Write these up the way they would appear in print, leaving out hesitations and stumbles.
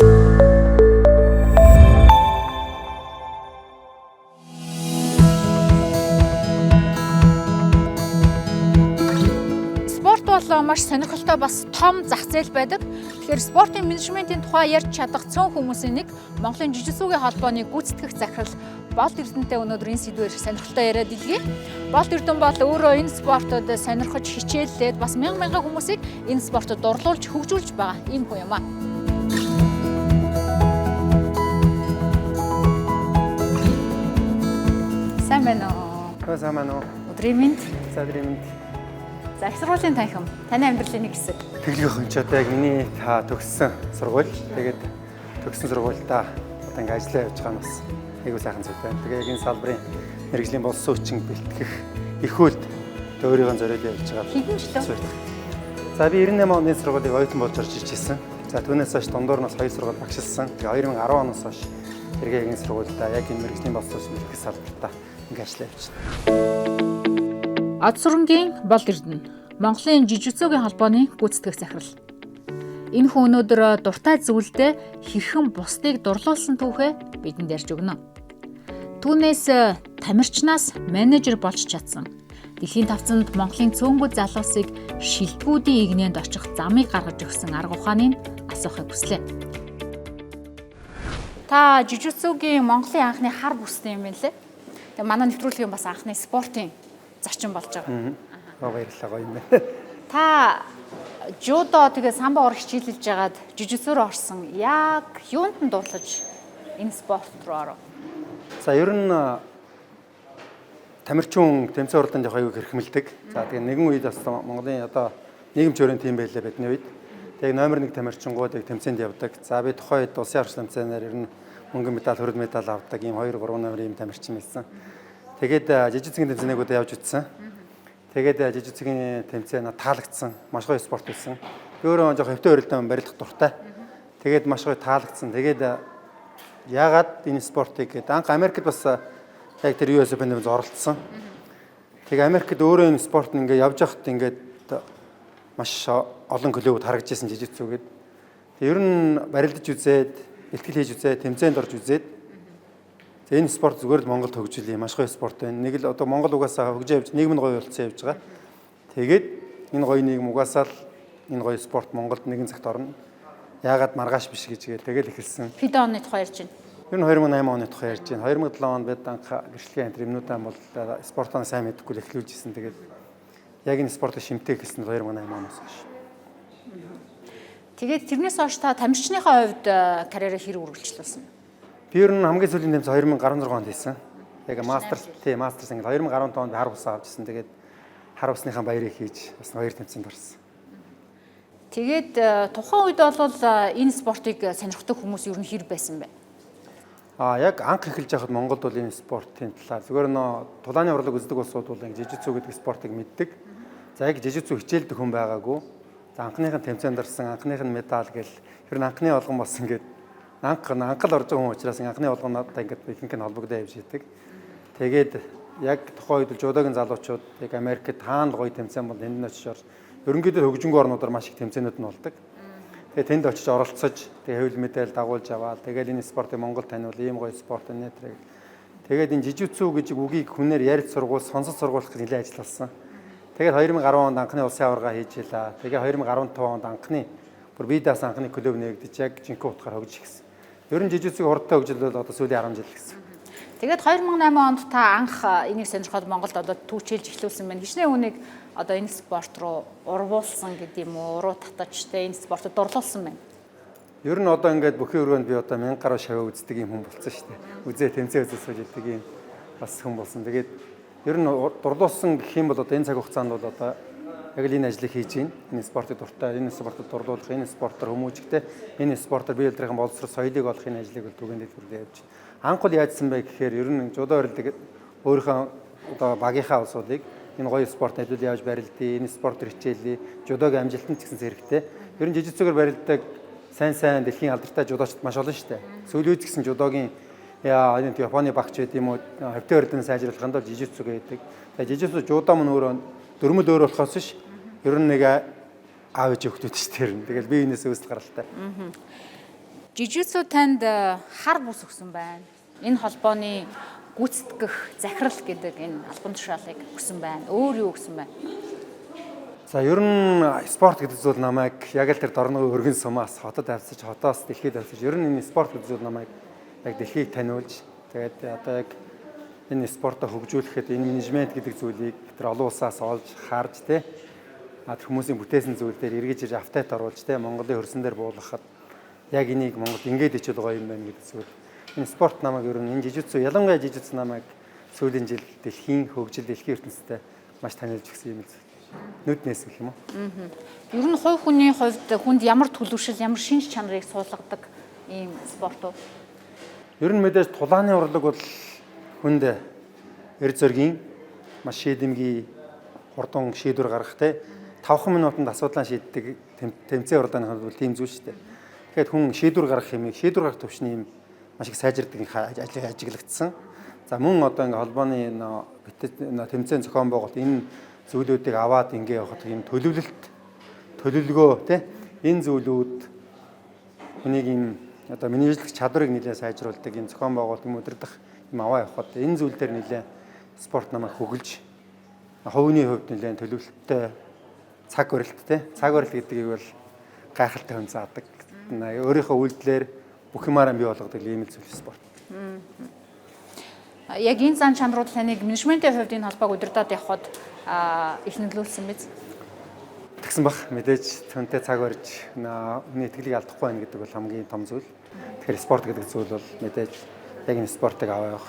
Спорт бол маш сонирхолтой бас том зах зээл байдаг. Тэгэхээр спортын менежментийн тухай ярьж чадах цөөн хүмүүсийн нэг Монголын жижигсүүгийн холбооны гүйцэтгэх захирал Болд Эрдэнэтэй өнөөдөр энэ сэдвээр сонирхолтой яриад илгэе. Болд Эрдэнэ бол өөрөө энэ спортод сонирхож хичээллээд бас мянган хүмүүсийг энэ спортод дурлуулж хөгжүүлж байгаа ийм хүн юм аа. Сайн байна уу? Сайн байна уу? Өдрийн мэнд. За өдрийн мэнд. За их сургуулийн танхим. Таны амьдралын нэг хэсэг. Тэглэх өнч одоо яг миний төгссөн сургууль. Тэгээд төгссөн сургуультай одоо ингээ ажиллаа явж байгаа нь бас айгүй сайхан зүйл байна. Тэгээд яг энэ салбарын мэргэжлийн болсон хүчин бэлтгэх их хөлд өөрийнхөө зориулж явж байгаа. Хэдэн жил? За би 98 оны сургуулийг оюутан болж орж ирсэн. За түүнээс хойш дундуур нас 2 сургууль багшилсан. Тэгээд 2010 оноос хойш эргээ энэ сургуультай яг энэ мэргэжлийн болсон хүчин бэлтгэх салбартаа ингээ ажиллаа явж байна. Од сурангийн Болд Эрдэнэ Монголын жижигсүүгийн холбооны гүйцэтгэх захирал. Энэ хүн өнөөдөр дуртай зүйлдээ хэрхэн бусдыг дурлуулсан түүхээ бидэнд ярьж өгнө. Түүнээс тамирчнаас менежер болж чадсан. Дэлхийн тавцанд Монголын цөөнгүүд залуусыг шилдэгүүдийн игнэнд очих замыг гаргаж өгсөн арга ухааныг асуухыг хүслээ. Та жижигсүүгийн Монголын анхны хар бүстэй юм байна лээ. Тэгээ манай нэвтрүүлгийн бас анхны спортын зарчим болж байгаа. Баярлалаа гоё юм байна. Та жудо тэгээ самбо ор хичээлж жагаад жижигсүүрөө орсон. Яг юунд нь дуурлаж энэ спорт руу оров? За ер нь тамирчин тэмцээн уралдаанд явах аюул хэрхмэлдэг. За тэгээ нэгэн үед бас Монголын одоо нийгэмч өрөөнд тийм байлаа бидний үед. Тэгээ номер 1 тамирчингууд тэмцээнд явдаг. За би тухайн үед улсын арга тэмцээнээр ер нь мөнгөн медаль, хөрөл медаль авдаг ийм 2 3 номерын тамирчин байсан. Тэгээд жижигцгийн тэмцээнүүдэд явж утсан. Тэгээд жижигцгийн тэмцээн надад таалагдсан. Маш гоё спорт байсан. Би өөрөө жоохон хөвтөө өрөлдөө барилдах дуртай. Тэгээд маш гоё таалагдсан. Тэгээд яагаад энэ спортыг гэдэг анх Америкт бас яг тэр US Open-д оролцсон. Тэгээд Америкт өөрөө энэ спорт нь ингээд явж байхад ингээд маш олон клубуд харагдаж ирсэн жижигцүүгээд. Ер нь барилдаж үзээд, бэлтгэл хийж үзээд, тэмцээнд орж үзээд энэ спорт зүгээр л Монголд хөгжүүлээ. Маш гоё спорт байна. Нэг л одоо Монгол угаасаа хөгжиж явж, нийгэм нь гоё болцсон явж байгаа. Тэгээд энэ гоё нийгэм угаасаа л энэ гоё спорт Монголд нэгэн цагт орно. Яагаад маргааш биш гэж тэгэл эхэлсэн. Хэд оны тухай ярьж байна? Ер нь 2008 оны тухай ярьж байна. 2007 онд бид анх гэрчлэгийн энэ юмнуудаа бол спортоо сайн мэдгүй л эхлүүлж ирсэн. Тэгээд яг энэ спортыг шимтээ эхэлсэн 2008 оноос хойш. Тэгээд тэрнээс хойш та тамирчныхаа хувьд карьераа хэр үргэлжлүүлсэн? Би ер нь хамгийн сүүлийн тэмцээн 2016 онд хийсэн. Яг мастерс ингэ 2015 онд хар усаа авчихсан. Тэгээд хар усныхаа баярыг хийж бас хоёр тэмцээнд орсон. Тэгээд тухайн үед бол энэ спортыг сонирхдаг хүмүүс ер нь хэр байсан бэ? Яг анх эхэлж байхад Монголд бол энэ спортын талаар зүгээр нөө тулааны урлаг үздэг улсууд бол ингэ жижигцүү гэдэг спортыг мэддэг. За яг жижигцүү хичээлдэг хүн байгаагүй. За анхныхын тэмцээнд орсон, анхных нь медаль гэл ер нь анхны олгон болсон гэдэг анхал орж байгаа хүн учраас анхны олгонуудаа ингээд ихэнх нь холбогдоо явж идэг. Тэгээд яг тухайн үед жудогийн залуучууд яг Америкт хаана гоё тэмцээн бол энд нь очиж орж ерөнхийдөө хөгжингүй орнуудаар маш их тэмцээнүүд нь болдог. Тэгээд тэнд очиж оролцож тэгээд хэвлэл медаль дагуулж аваад тэгээд энэ спортыг Монгол таниул ийм гоё спорт энэ тэрэг. Тэгээд энэ жижигцүү гэж үгийг хүнээр ярьж сургуул, сонсож сургуулах гэж нэлээд ажилласан. Тэгээд 2010 онд анхны улсын аварга хийж илаа. Тэгээд 2015 онд анхны бүр бидаас анхны клуб нэгдэж яг жинхэнэ утгаар хөгжиж гисэн. Ер нь жижигцэг хурдтай хөгжил бол одоо сүүлийн 10 жил гэсэн. Тэгээд 2008 онд та анх энийг сонирхоод Монголд одоо түүчилж эхлүүлсэн байна. Хичнээн үнийг одоо энэ спорт руу урвуулсан гэдэг юм уу? Уруу татажтэй энэ спортод дурлуулсан байна. Ер нь одоо ингээд бүхэн өрөөнд би одоо 1000 гаруй шаваа үздэг юм хүн болсон шүү дээ. Үзээ тэмцээ үзүүлж байдаг юм бас хүн болсон. Тэгээд ер нь дурлуулсан гэх юм бол одоо энэ цаг хугацаанд бол одоо яг л энэ ажлыг хийж байна. Энэ спортод дуртай, энэ спортод дурлуулах, энэ спортоор хүмүүжихтэй, энэ спортоор бие дэдрийн боловсрол соёлыг олох энэ ажлыг бол түгээн дэвтэрдээ явж байна. Анх бол яажсан бэ гэхээр ер нь жудо барилдаг өөрийнхөө одоо багийнхаа улсуудыг энэ гоё спорт нэдүүл яаж барилдъя, энэ спорт хичээлээ, жудогийн амжилтанд ч гэсэн зэрэгтэй. Ер нь жижигцүүгээр барилдаг сайн дэлхийн алдартай жудоочд маш олон шүү дээ. Сүүлийн үед гэсэн жудогийн энэ Японы багч байд юм уу, хөвтөө өрдөн сайжруулаханд бол жижигцүү гэдэг. Тэгээ жижигцүү жудо мөн өөрөө дөрмөл өөр болохоос ш ер нь нэг аав ээж өгдөд ш тэр. Тэгэл би энэс үүсэл гаралтай. Жижигцүү танд хар бус өгсөн байна. Энэ холбооны гүйцэтгэх захирал гэдэг энэ албан тушаалыг өгсөн байна. Өөр юу өгсөн байна? За ер нь спорт гэдэг зүйл намайг яг л тэр дорногын өргөн сумаас хотод авчиж хотоос дэлхийд авчиж ер нь энэ спорт гэдэг зүйл намайг яг дэлхийг таниулж тэгээд одоо яг энэ спортоо хөгжүүлэхэд энэ менежмент гэдэг зүйлийг тэр олон улсаас олж харж тэ хүмүүсийн бүтээсэн зүйл дээр эргэж ирж автайт оруулж тэ Монголын хөрсөн дээр буулгахад яг энийг Монголд ингээд ичээд байгаа юм байна гэдэг зүйл. Энэ спорт намайг ер нь энэ жижигцүү ялангуяа жижигцүү намайг сүүлийн жил дэлхийн хөгжил дэлхийн ертөнцтэй маш таниулж өгсөн юм л нүднээс гэх юм уу. Ер нь хувь хүний хувьд хүнд ямар төлөвшил, ямар шинж чанарыг суулгадаг ийм спорт уу? Ер нь мэдээж тулааны урлаг бол хүнд эр зөргийн маш шийдэмгий хурдан шийдвэр гаргах те 5 минутанд асуудлаа шийддэг тэмцээн урдааны хувьд бол тийм зүйл шүү дээ. Тэгэхээр хүн шийдвэр гаргах юмыг шийдвэр гаргах төвшний юм маш их сайжирдаг ажиглагдсан. За мөн одоо ингээ холбооны тэмцээн зохион байгуулалт энэ зүйлүүдийг аваад ингээ явахад юм төлөвлөгөө те энэ зүйлүүд хүнийг юм одоо менежлэх чадварыг нэлээд сайжруулдаг юм зохион байгуулалт юм өдөрдох юм аваа явахад энэ зүйл дээр нэлээд спорт намайг хөглж хувийн хувьд нэлээд төлөвлөлттэй цаг барилт гэдгийг бол гайхалтай хүн заадаг. Өөрийнхөө үйлдэлээр бүх юмараа бий болгодог ийм л зүйл спорт. Яг энэ зан чанарууд таныг менежментийн хувьд энэ холбоог удирдах явахад ихнэлүүлсэн биз? Тэгсэн бах мэдээж түнтэй цаг барьж хүний итгэлийг алдахгүй байна гэдэг бол хамгийн том зүйл. Тэгэхээр спорт гэдэг зүйл бол мэдээж яг энэ спортыг аваа явах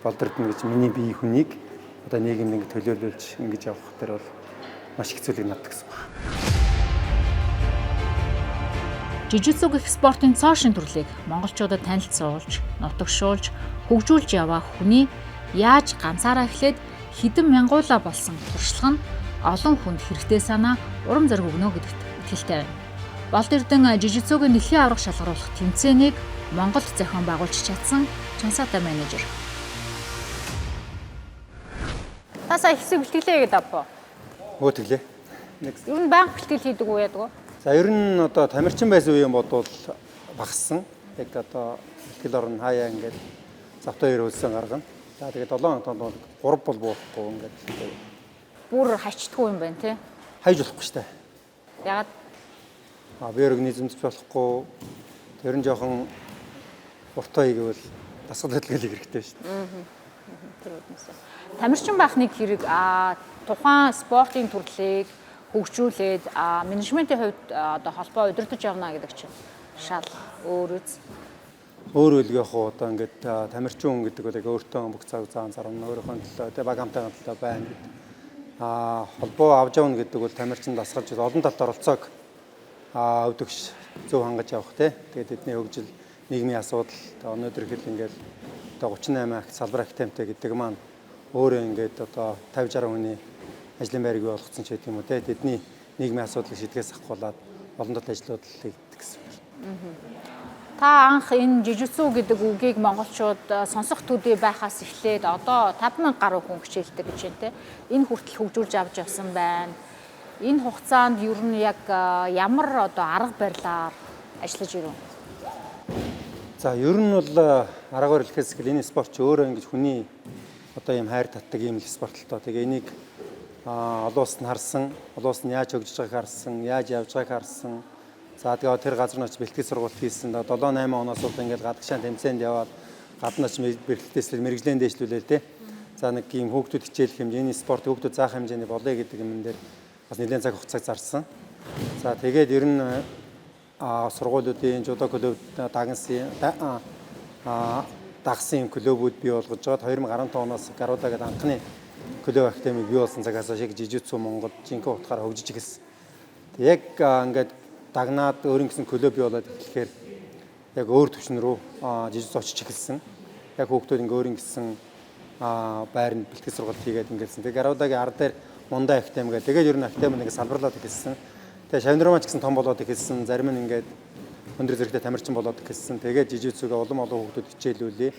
болдордно гэж миний бие хүнийг одоо нийгэмд ингэ төлөөлүүлж ингэж явах дээр бол маш их зүйлийг надад гэсэн баг. Жижигцүү гэх спортын цоошин төрлийг монголчуудад танилцуулж, нутагшуулж, хөгжүүлж яваа хүний яаж ганцаараа эхлээд хэдэн мянгуулаа болсон туршлага нь олон хүнд хэрэгтэй санаа урам зориг өгнө гэдэгт итгэлтэй байна. Болд Эрдэнэ жижигцүүгийн дэлхийн аврах шалгаруулах тэмцээнийг Монголд зохион байгуулж чадсан Чансаатай менежер. Та сая хэсэг бэлтгэлээ гэдэг аваа. Өтөглөө. Ер нь банк бэлтгэл хийдэг уу яадаг вэ? За ер нь одоо тамирчин байсан үеийн бодвол багассан. Яг одоо бэлтгэл орно хаяа ингээд завтаа ирүүлсэн гаргана. За тэгээд 7 хоногт бол 3 бол буухгүй ингээд. Бүр хачдаггүй юм байна тий. Хайж болохгүй штэ. Ягаад? Би организмд болохгүй. Тэр нь жоохон уртаа хийгээл дасгал хөдөлгөөл хэрэгтэй штэ. Тэр үднэсээ. Тамирчин байхныг хэрэг тухайн спортын төрлийг хөгжүүлээд менежментийн хувьд одоо холбоо удирдах явна гэдэг чинь шал өөр үз. Өөр үл яг одоо ингээд тамирчин хүн гэдэг бол яг өөртөө бүх цаг зан зарна өөрийнхөө төлөө тэ баг хамтаа төлөө байна гэдэг. Холбоо авч явна гэдэг бол тамирчин дасгалж олон талд оролцоог өвдөгч зөв хангаж явах тэ. Тэгээд эдний хөгжил нийгмийн асуудал өнөөдөр хэл ингээд одоо 38 акт салбар актемтэй гэдэг маань өөрөө ингээд одоо 50-60 хүний ажлын байрыг бий болгоцсон ч гэдэг юм уу те тэдний нийгмийн асуудлыг шийдгээс ахгуулаад олон талын ажлууд хийгддэг гэсэн үг. Та анх энэ жижигцүү гэдэг үгийг монголчууд сонсох төдий байхаас эхлээд одоо 50,000 гаруй хүн хичээлдэг гэж байна те. Энэ хүртэл хөгжүүлж авч явсан байна. Энэ хугацаанд ер нь яг ямар одоо арга барилаар ажиллаж ирв? За ер нь бол арга барил гэхээс энэ спорт ч өөрөө ингэж хүний одоо юм хайр татдаг юм спорт л тоо. Тэгээ энийг олон улсад нь харсан, олон улс нь яаж хөгжиж байгааг харсан, яаж явж байгааг харсан. За тэгээ тэр газар нь очиж бэлтгэл сургалт хийсэн. 7-8 оноос бол ингээд гадагшаа тэмцээнд яваад гадна очиж бэлтгэлээс мэрэгжлийн дэвшлүүлээл те. За нэг юм хүүхдүүд хичээлэх хэмжээний спорт хүүхдүүд заах хэмжээний болоё гэдэг юм дээр бас нэлээд цаг хугацааг зарсан. За тэгээд ер нь сургуулиудын жудо клуб дагсан клубүүд бий болгож байгаа 2015 оноос Гаруда гэдэг анхны клуб академиг бий болсон цагаас шиг жижигцүү Монгол жинхэнэ утгаараа хөгжиж гэлсэн. Яг ингээд дагнаад өөрийн гэсэн клуб бий болоод эхлэхээр яг өөр түвшин рүү жижигцүү очиж эхэлсэн. Яг хүүхдүүд ингээд өөрийн гэсэн байранд бэлтгэл сургалт хийгээд ингээдсэн. Тэгээ Гарудагийн ар дээр Мундай академи гэдэг. Тэгээд ер нь академи ингээд салбарлаад эхэлсэн. Тэгээ Шавнармаач гэсэн том болоод эхэлсэн. Зарим нь ингээд өндөр зэрэгтэй тамирчин болоод эхэлсэн. Тэгээд жижигцүүгээ олон хүүхдүүд хичээлүүлээ.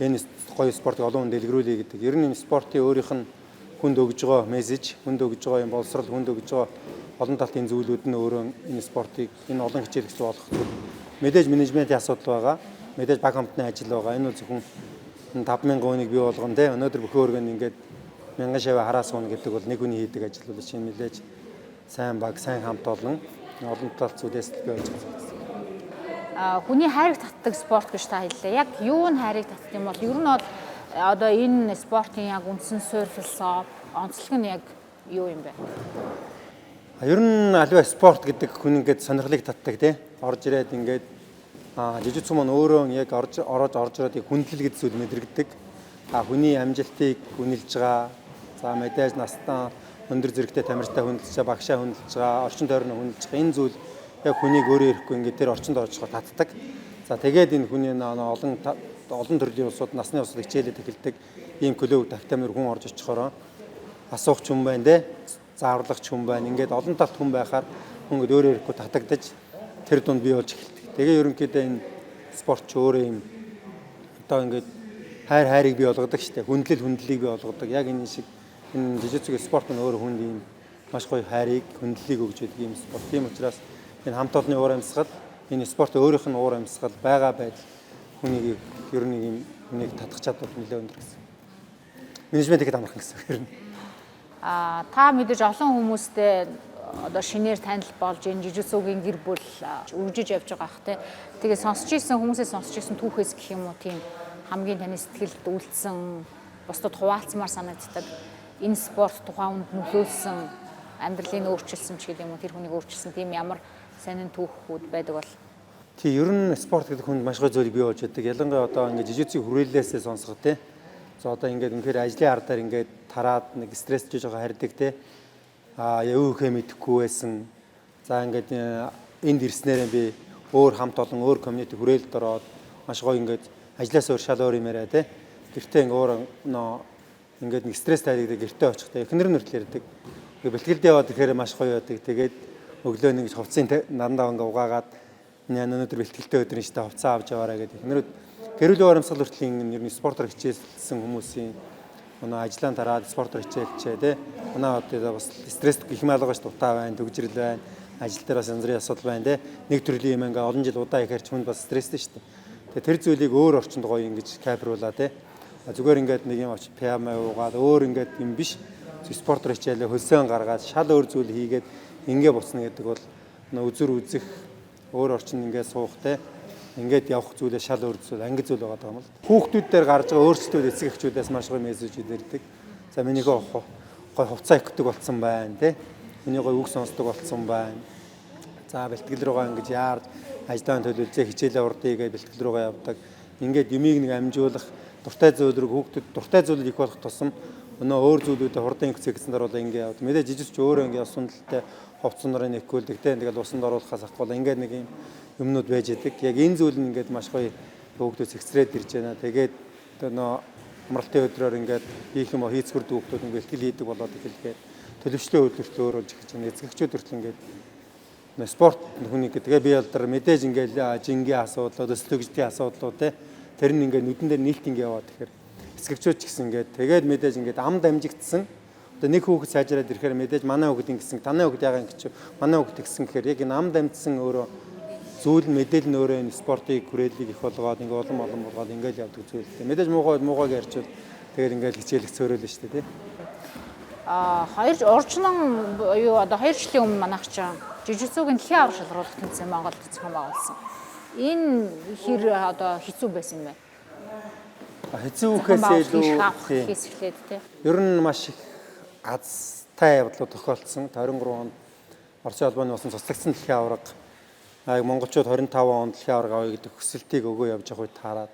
Энэ гоё спортыг олон хүнд дэлгэрүүлээ гэдэг. Ер нь энэ спортын өөрийнх нь хүнд өгж байгаа мессеж, хүнд өгж байгаа юм боловсрал, хүнд өгж байгаа олон талын зүйлүүд нь өөрөө энэ спортыг энэ олон хичээлэгч болгох мэдээж менежментийн асуудал байгаа. Мэдээж баг хамтны ажил байгаа. Энэ бол зөвхөн 5,000 хүнийг бий болгоно те. Өнөөдөр бүх өргөнд ингээд 1000 шавь хараас уна гэдэг бол нэг хүний хийдэг ажил бол чинь мэдээж сайн баг, сайн хамт олон олон талт зүйлээс л бий болж байгаа. Хүний хайрыг татдаг спорт гэж та хэллээ. Яг юу нь хайрыг татдаг юм бол ер нь бол одоо энэ спортын яг үндсэн суурь философи, онцлог нь яг юу юм бэ? Ер нь аливаа спорт гэдэг хүн ингээд сонирхлыг татдаг тий. Орж ирээд ингээд жижигцэн маань өөрөө яг орж ирээд хүндлэл гэдэг зүйл мэдрэгддэг. Хүний амжилтыг үнэлж байгаа. За мэдээж настаа өндөр зэрэгтэй тамиртай хүндэлж байгаа, багшаа хүндэлж байгаа, орчин тойрноо хүндэлж байгаа. Энэ зүйл яг хүнийг өөрөө ирэхгүй ингээд тэр орчинд орж байгаа татдаг. За тэгээд энэ хүний олон төрлийн улсууд насны улсууд хичээлээд эхэлдэг. Ийм клуб тагтамир хүн орж очихороо асуух ч юм байна те. Зааварлагч хүн байна. Ингээд олон талт хүн байхаар хүн өөрөө ирэхгүй татагдаж тэр дунд бий болж эхэлдэг. Тэгээ ерөнхийдөө энэ спорт ч өөрөө юм одоо ингээд хайрыг бий болгодог штеп. Хүндлэлийг бий болгодог. Яг энэ шиг энэ жижигцэг спорт нь өөрөө хүнд ийм маш гоё хайрыг, хүндлэлийг өгж байдаг ийм спорт. Тийм учраас энэ хамт олонны уур амьсгал, энэ спорт өөрийнх нь уур амьсгал байгаа байдал хүнийг ер нь ийм хүнийг татах чадвар нэлээд өндөр гэсэн. Менежмент ихэд амархан гэсэн юм. Та мэдээж олон хүмүүстэй одоо шинээр танил болж энэ жижигцүүгийн гэр бүл үржиж явж байгаа ах те. Тэгээ сонсч ирсэн хүмүүсээс сонсч ирсэн түүхээс гэх юм уу тийм хамгийн таны сэтгэлд үлдсэн бусдад хуваалцмаар санагддаг энэ спорт тухайн хүнд нөлөөлсөн амьдралыг өөрчилсөн ч гэдэг юм уу тэр хүнийг өөрчилсөн тийм ямар сонин түүхүүд байдаг бол тий ер нь спорт гэдэг хүнд маш гоё зүйл бий болж байдаг. Ялангуяа одоо ингээд жижигцгийн хүрээлэлээсээ сонсох те. За одоо ингээд үнэхээр ажлын ардаар ингээд тараад нэг стресс жиж байгаа харьдаг те. Юу ихэ мэдэхгүй байсан. За ингээд энд ирснээрээ би өөр хамт олон өөр комьюнити хүрээлэлд ороод маш гоё ингээд ажлаас өөр шал өөр юм яриа те. Гэртээ ингээд өөр ингээд нэг стресс тайлгдаг гэртээ очихтай эхнэр нь хүртэл ярьдаг. Ингээд бэлтгэлдээ яваад ирэхээр маш гоё байдаг. Тэгээд өглөө нэг хувцсын нарандаа ингээд угаагаад өнөөдөр бэлтгэлтэй өдөр нь штэ хувцаа авч яваарай гэдэг. Эхнэрүүд гэрүүл урамсгал хүртлийн ер нь спортоор хичээлсэн хүмүүсийн ажлаан тараад спортоор хичээлчээ те. Манай одоо бас стресс гэх юм алгаа ш дутаа байна, төгжрөл байна. Ажил дээр бас янз бүрийн асуудал байна те. Нэг төрлийн юм ингээд олон жил удаа ихээр ч хүн бас стресстэй штэ. Тэгээ тэр зүйлийг өөр орчинд гоё ингэж капруулаа те. Зүгээр ингээд нэг юм авч пиама уугаад өөр ингээд юм биш. Спортоор хичээлээ хөлсөөн гаргаад шал өөр зүйл хийгээд ингээ буцна гэдэг бол үзүр үзэх өөр орчинд ингээд суух те. Ингээд явах зүйлээ шал өөр зүйл анги зүйл байгаа юм л. Хүүхдүүд дээр гарч байгаа өөрсдөө эцэг эхчүүдээс маш гоё мессежүүд ирдэг. За миний гоо хувцас өгдөг болсон байна те. Миний гоо үг сонсдог болсон байна. За бэлтгэл рүүгээ ингэж яарч ажлаа төлөвлөжээ хичээлээ урдъя гэж бэлтгэл рүүгээ явдаг. Ингээд юмыг нэг амжуулах дуртай зүйл рүү хүүхдүүд дуртай зүйл их болох тусам өөр зүйлүүдэд хурдан ingцээ гэсэн даруул ингээд явд. Мэдээж жижигч өөрөө ингээд сундлалтай хувцсан нарын нэхгүүлдэг те. Ингээд усанд оруулахаас ахгүйл ингээд нэг юм юмнууд байж идэг. Яг энэ зүйл нь ингээд маш гоё хүүхдүүд цэгцрээд ирж байна. Тэгээд амралтын өдрөөр ингээд хийх юм уу хийцгүрд хүүхдүүд ингээд бэлтгэл хийдэг болоод эхэлгээд төлөвчлөө хөдөлгөөн өөрөж эхэлж байна. Эцэгчүүд хүртэл ингээд спорт хүний гэдэг. Би бол мэдээж ингээд жингийн асуудал, өсөлтөжтийн асуудлууд те. Тэр нь ингээд нүдэн дээр нийлт ингээд яваад тэгэхээр эцэгчүүд ч гэсэн ингээд тэгээд мэдээж ингээд ам дамжигдсан. Одоо нэг хүүхэд сайжраад ирэхээр мэдээж манай хүүхэд ингэсэн, танай хүүхэд яагаад ингэж манай хүүхэд гэсэн гэхээр яг энэ ам дамжсан өөрөө зүйл мэдээлэл нь өөрөө энэ спортыг хүрээллийг их болгоод ингээд олон болгоод ингээд явдаг зүйлтэй. Мэдээж муугайг ярьчвал тэгээд ингээд хичээлэх цөөрөл нь шүү дээ тий. Хоёр уржнан юу одоо 2 жилийн өмнө манайх ч жижигцүүгийн дэлхийн аврал шалгаруулах тэмцээн Монголд зохион байгуулсан. Энэ хэр одоо хэцүү байсан юм бэ? Хэцүү гэхээс илүү хэсэглээд тий. Ер нь маш их азтай явдлууд тохиолдсон. 23 онд Оросын албаны усан цуцлагдсан дэлхийн аварга монголчууд 25 онд дэлхийн аварга авъя гэдэг хүсэлтийг өгөө явж байгаа үед таарад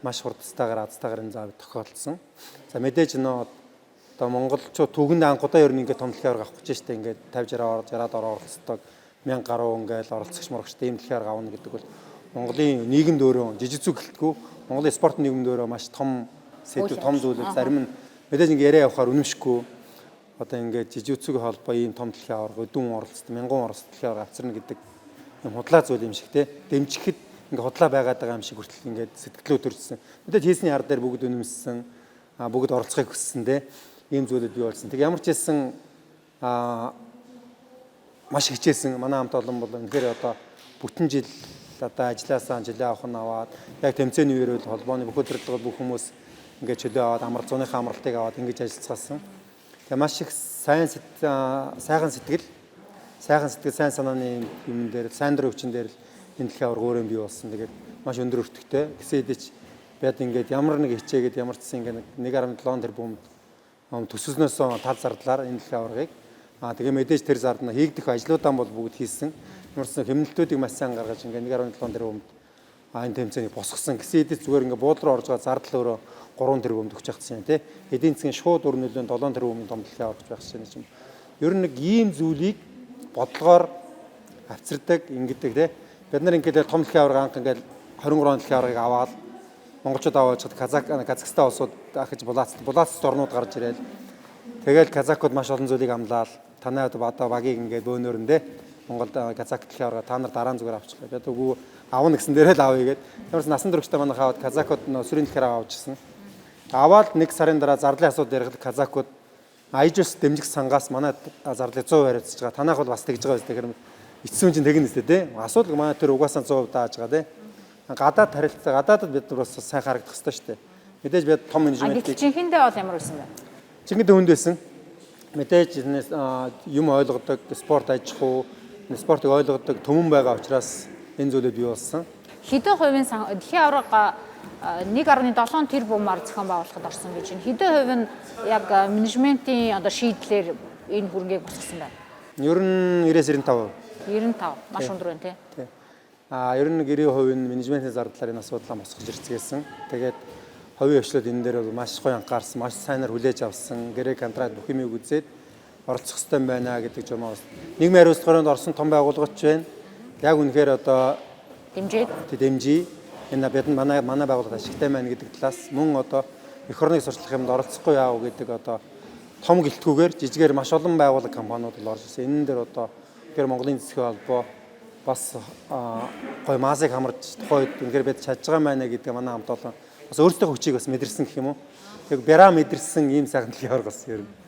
маш хурдтайгаар азтайгаар энэ заавь тохиолдсон. За мэдээж одоо монголчууд түүгэнд анхудаа ер нь ингээд том дэлхийн аварга авах гэж штэ ингээд 50 60 орох хэвээр 1000 гаруй ингээд оролцогч морогчтой ийм дэлхийн аварга авна гэдэг бол Монголын нийгэмд өөрөө жижиг зүг гэлтгүү Монголын спорт нийгэмд өөрөө маш том сэдв том зүйлүүд зарим нь мэдээж ингээд яриа явахаар үнэмшгүй одоо ингээд жижиг зүгийн холбоо ийм том дэлхийн аварга өдөн оролцдог 1000 оролцдог дэлхийн аварга авчирна гэдэг юм худлаа зүйл юм шиг те дэмжихэд ингээд худлаа байгаад байгаа юм шиг хүртэл ингээд сэтгэлөө төржсөн. Мэдээж хийсний ар дээр бүгд үнэмссэн бүгд оролцохыг хүссэн те ийм зүйлүүд бий болсон. Тэг ямар ч хэлсэн маш хичээсэн манай хамт олон бол үнэхээр одоо бүтэн жил одоо ажилласаа жилээ авах нь аваад яг тэмцээний үеэр бол холбооны бүх удирдлагууд бүх хүмүүс ингээд чөлөө аваад амар зууныхаа амралтыг аваад ингэж ажиллацгаасан. Тэгээ маш их сайхан сэтгэл сайн санааны юм дээр сайн дурын өвчин дээр л энэ дэлхийн аварга өөрөө бий болсон. Тэгээд маш өндөр өртөгтэй. Гэсэн хэдий ч бид ингээд ямар нэг хичээгээд ямар ч гэсэн ингээд 1.7 тэрбум төсөлнөөс тал зардлаар энэ дэлхийн аваргыг тэгээ мэдээж тэр зардал нь хийгдэх ажлуудаа бол бүгд хийсэн. Ямарсан хэмнэлтүүдийг маш сайн гаргаж ингээд 1.7 тэрбумд энэ тэмцээнийг босгосон. Гэсэн хэдий ч зүгээр ингээд буудлын руу орж байгаа зардал өөрөө 3 тэрбумд өгч явчихсан тий. Эдийн засгийн шууд үр нөлөөнд 7 тэрбумын том дэлхийн аварга байх чинь юм. Ер нь нэг ийм зүйлийг бодлогоор авчирдаг ингэдэг тий. Бид нар ингээд том дэлхийн аварга анх ингээд 23 он дэлхийн аваргыг аваад монголчууд аваад Казахстан улсууд ахиж булаацт орнууд гарч ирээл. Тэгэл казакууд маш олон зүйлийг амлаад танай одоо багийг ингээд бөөнөрөндөө Монголд казак дэлхийн аварга та нар дараа нь зүгээр авчихлаа. Би одоо үгүй авна гэсэн дээрээ л авъя гээд. Ямарс насан турштай манайх аваад казакууд сүрийн дэлхийн аварга авчихсан. Аваад 1 сарын дараа зарлын асуудал ярих казакууд Айжус дэмжих сангаас манай зарлыг 100% хариуцж байгаа. Танайх бол бас тэгж байгаа үстэй хэрэг эцсүүн чинь тэгнэ үстэй тий. Асуудал манай тэр угаасаа 100% дааж байгаа тий. Гадаад харилцаа гадаадд бид нар бас сайн харагдах хэрэгтэй шүү дээ. Мэдээж бид том менежментийг Жинхэнэдээ бол ямар байсан бэ? Жинхэнэ хүнд байсан. Мэдээж юм ойлгодог, спорт аж ахуй, спортыг ойлгодог төмөн байгаа учраас энэ зүйлүүд бий болсон. Хэдэн хувийн дэлхийн аварга 1.7 тэрбумаар зохион байгуулахад орсон гэж байна. Хэдэн хувь нь яг менежментийн одоо шийдлэр энэ хөрөнгийг босгосон байна? Ер нь 90-95%. 95 маш өндөр байна тий. Ер нь 90% нь менежментийн зардлаар энэ асуудлаа босгож ирцгээсэн. Тэгээд хувийн өвчлөд энэ дээр бол маш гоё анхаарсан, маш сайнаар хүлээж авсан, гэрээ контракт бүх юмыг үзээд оролцох хэрэгтэй байна гэдэг юм аа. Нийгмийн хариуцлага хороонд орсон том байгууллагач байна. Яг үнэхээр одоо дэмжиж энэ бид манай байгууллагад ашигтай байна гэдэг талаас мөн одоо эх орныг сурчлах юмд оролцохгүй яав гэдэг одоо том гэлтгүүгээр жижигээр маш олон байгууллага компаниуд л орж ирсэн. Энэ дээр одоо гэр Монголын засгийн холбоо бас гой масыг хамарч тухайд үнэхээр бид чадж байгаа маа гэдэг манай хамт олон бас өөрсдөө хүчийг бас мэдэрсэн гэх юм уу. Яг бяра мэдэрсэн ийм сайхан дэлхийн аварга бас ер нь.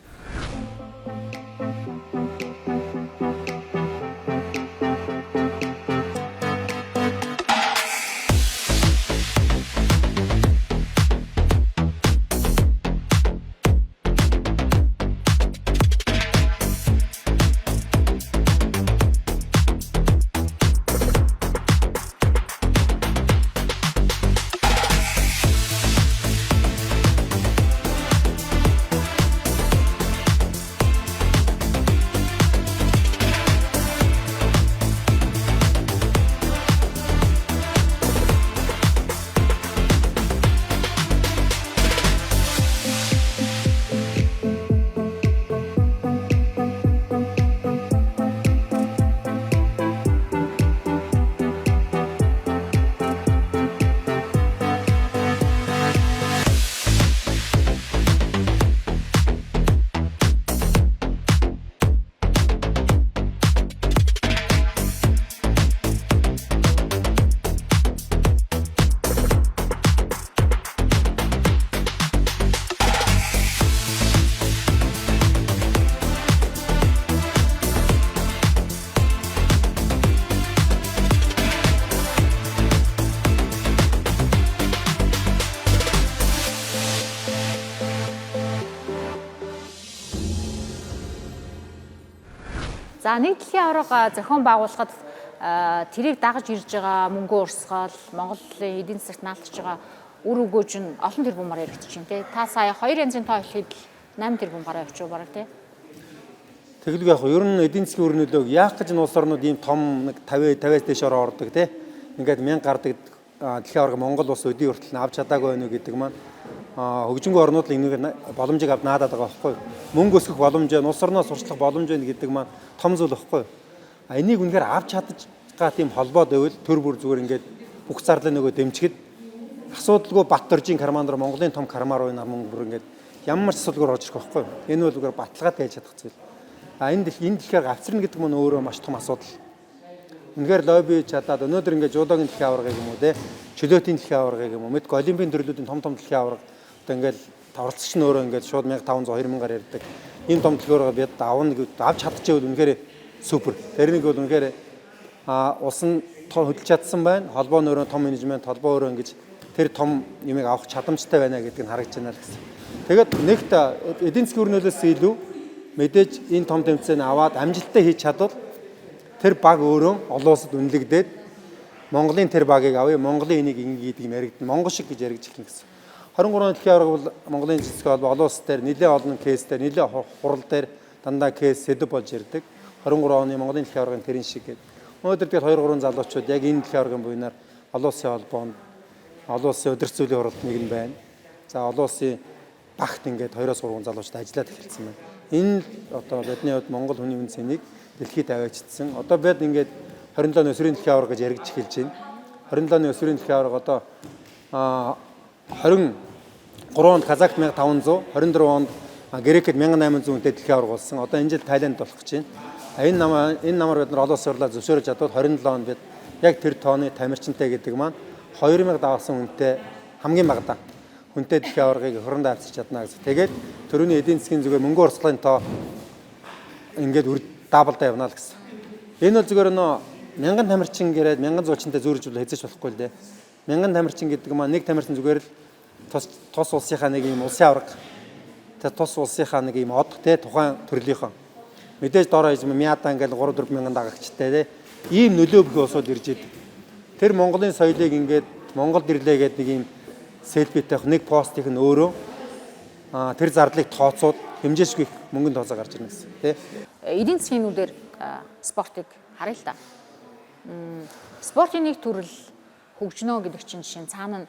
За нэг дэлхийн аварга зохион байгуулахад тэрийг дагаж ирж байгаа мөнгө урсгал Монголын эдийн засагт наалтж байгаа үр өгөөж нь олон тэрбумаар яригдчих юм тий. Та сая 2 янзын тоо хэлэхэд 8 тэрбум гараа явчих бараг тий. Тэгэлгүй яг ер нь эдийн засгийн үр нөлөөг яах гэж улс орнууд ийм том нэг 50-50-аас дээш ордог тий. Ингээд 1000 гардаг дэлхийн аварга Монгол улс өдий хүртэл авч чадаагүй байна уу гэдэг маань хөгжингүй орнууд л энийг боломжийг авд наадаад байгаа байхгүй. Мөнгө өсгөх боломж, улс орноо сурчлах боломж байна гэдэг маань том зүйл байхгүй. Энийг үнэхээр авч чадж байгаа тийм холбоо дэвэл төр бүр зүгээр ингээд бүх зарлаа нөгөө дэмжихэд асуудалгүй бат оржийн карман руу Монголын том кармаар байна мөнгө бүр ингээд ямар ч асуудалгүй орж ирэх байхгүй. Энэ бол зүгээр баталгаатай хийж чадах зүйл. Энэ дэлхийд авчирна гэдэг нь өөрөө маш том асуудал. Үнэхээр лобби чадаад өнөөдөр ингээд жуудогийн дэлхийн аваргыг юм уу те чөлөөтийн дэлхийн аваргыг юм уу мэдгүй олимпийн төрлүүдийн том дэлхийн аварга одоо ингээд оролцогч нь өөрөө ингээд шууд 1500 2000-аар ярьдаг. Ийм том төлөөрөө бид авна гэж авч чадчихвэл үнэхээр супер. Тэр нэг бол үнэхээр улс нь хөдөлж чадсан байна. Холбоо нь өөрөө том менежмент, холбоо өөрөө ингэж тэр том юмыг авах чадамжтай байна гэдэг нь харагдаж байна л гэсэн. Тэгээд нэгт эдийн засгийн өрнөлөөс илүү мэдээж энэ том тэмцээн аваад амжилттай хийж чадвал тэр баг өөрөө олон улсад үнэлэгдээд Монголын тэр багийг авъя, Монголын энийг ингэ гэдэг юм яригдана. Монгол шиг гэж яригдж эхэлнэ гэсэн. 23 дэлхийн аварга бол Монголын жижиг холбоо олон улс дээр нэлээд олон кейстэй, нэлээд хурал дээр дандаа кейс сэдв болж ирдэг. 23 оны Монголын дэлхийн аваргын тэрэн шиг гэдэг. Өнөөдөр тэгээд 2 3 залуучууд яг энэ дэлхийн аваргын буйнаар олон улсын холбоонд олон улсын удирдцуулийн хуралд нэг нь байна. За олон улсын багт ингээд 2-3 залуучууд ажиллаад эхэлсэн байна. Энэ одоо бидний хувьд Монгол хүний үн цэнийг дэлхийд аваачдсан. Одоо бид ингээд 27 өсвөрийн дэлхийн аварга гэж яригдж эхэлж байна. 27 өсвөрийн дэлхийн аварга одоо 23 онд Казахт 1500, 24 онд Грекэд 1800 хүнтэй дэлхийн аварга болсон. Одоо энэ жил Тайланд болох гэж байна. Энэ намар бид нар олон улсын хурлаар зөвшөөрөж чадвал 27 онд бид яг тэр тооны тамирчинтай гэдэг маань 2000 давсан хүнтэй хамгийн багадаа хүнтэй дэлхийн аваргыг хуранд авчирч чадна гэсэн. Тэгээд төрөний эдийн засгийн зүгээр мөнгө урсгалын тоо ингээд даблдаа явна л гэсэн. Энэ бол зүгээр нөө 1000 тамирчин гэрээд 1000 зуучинтай зүүрж бол хэзээ ч болохгүй л дээ. 1000 тамирчин гэдэг маань нэг тамирчин зүгээр л тус улсынхаа нэг юм улсын аварга. Тэгээд тус улсынхаа нэг юм од те тухайн төрлийнхөө. Мэдээж доор хаяж мяда ингээл 3 4 мянган дагагчтай те. Ийм нөлөө бүх улсууд ирж идэг. Тэр Монголын соёлыг ингээд Монголд ирлээ гэдэг нэг юм селфитэх нэг постыг нь өөрөө тэр зардлыг тооцоод хэмжээшгүй мөнгөнд тооцоо гарч ирнэ гэсэн тий. Эдийн засгийн нүдээр спортыг харъя л да. Спортын нэг төрөл хөгжнөө гэдэг чинь жишээ нь цаана нь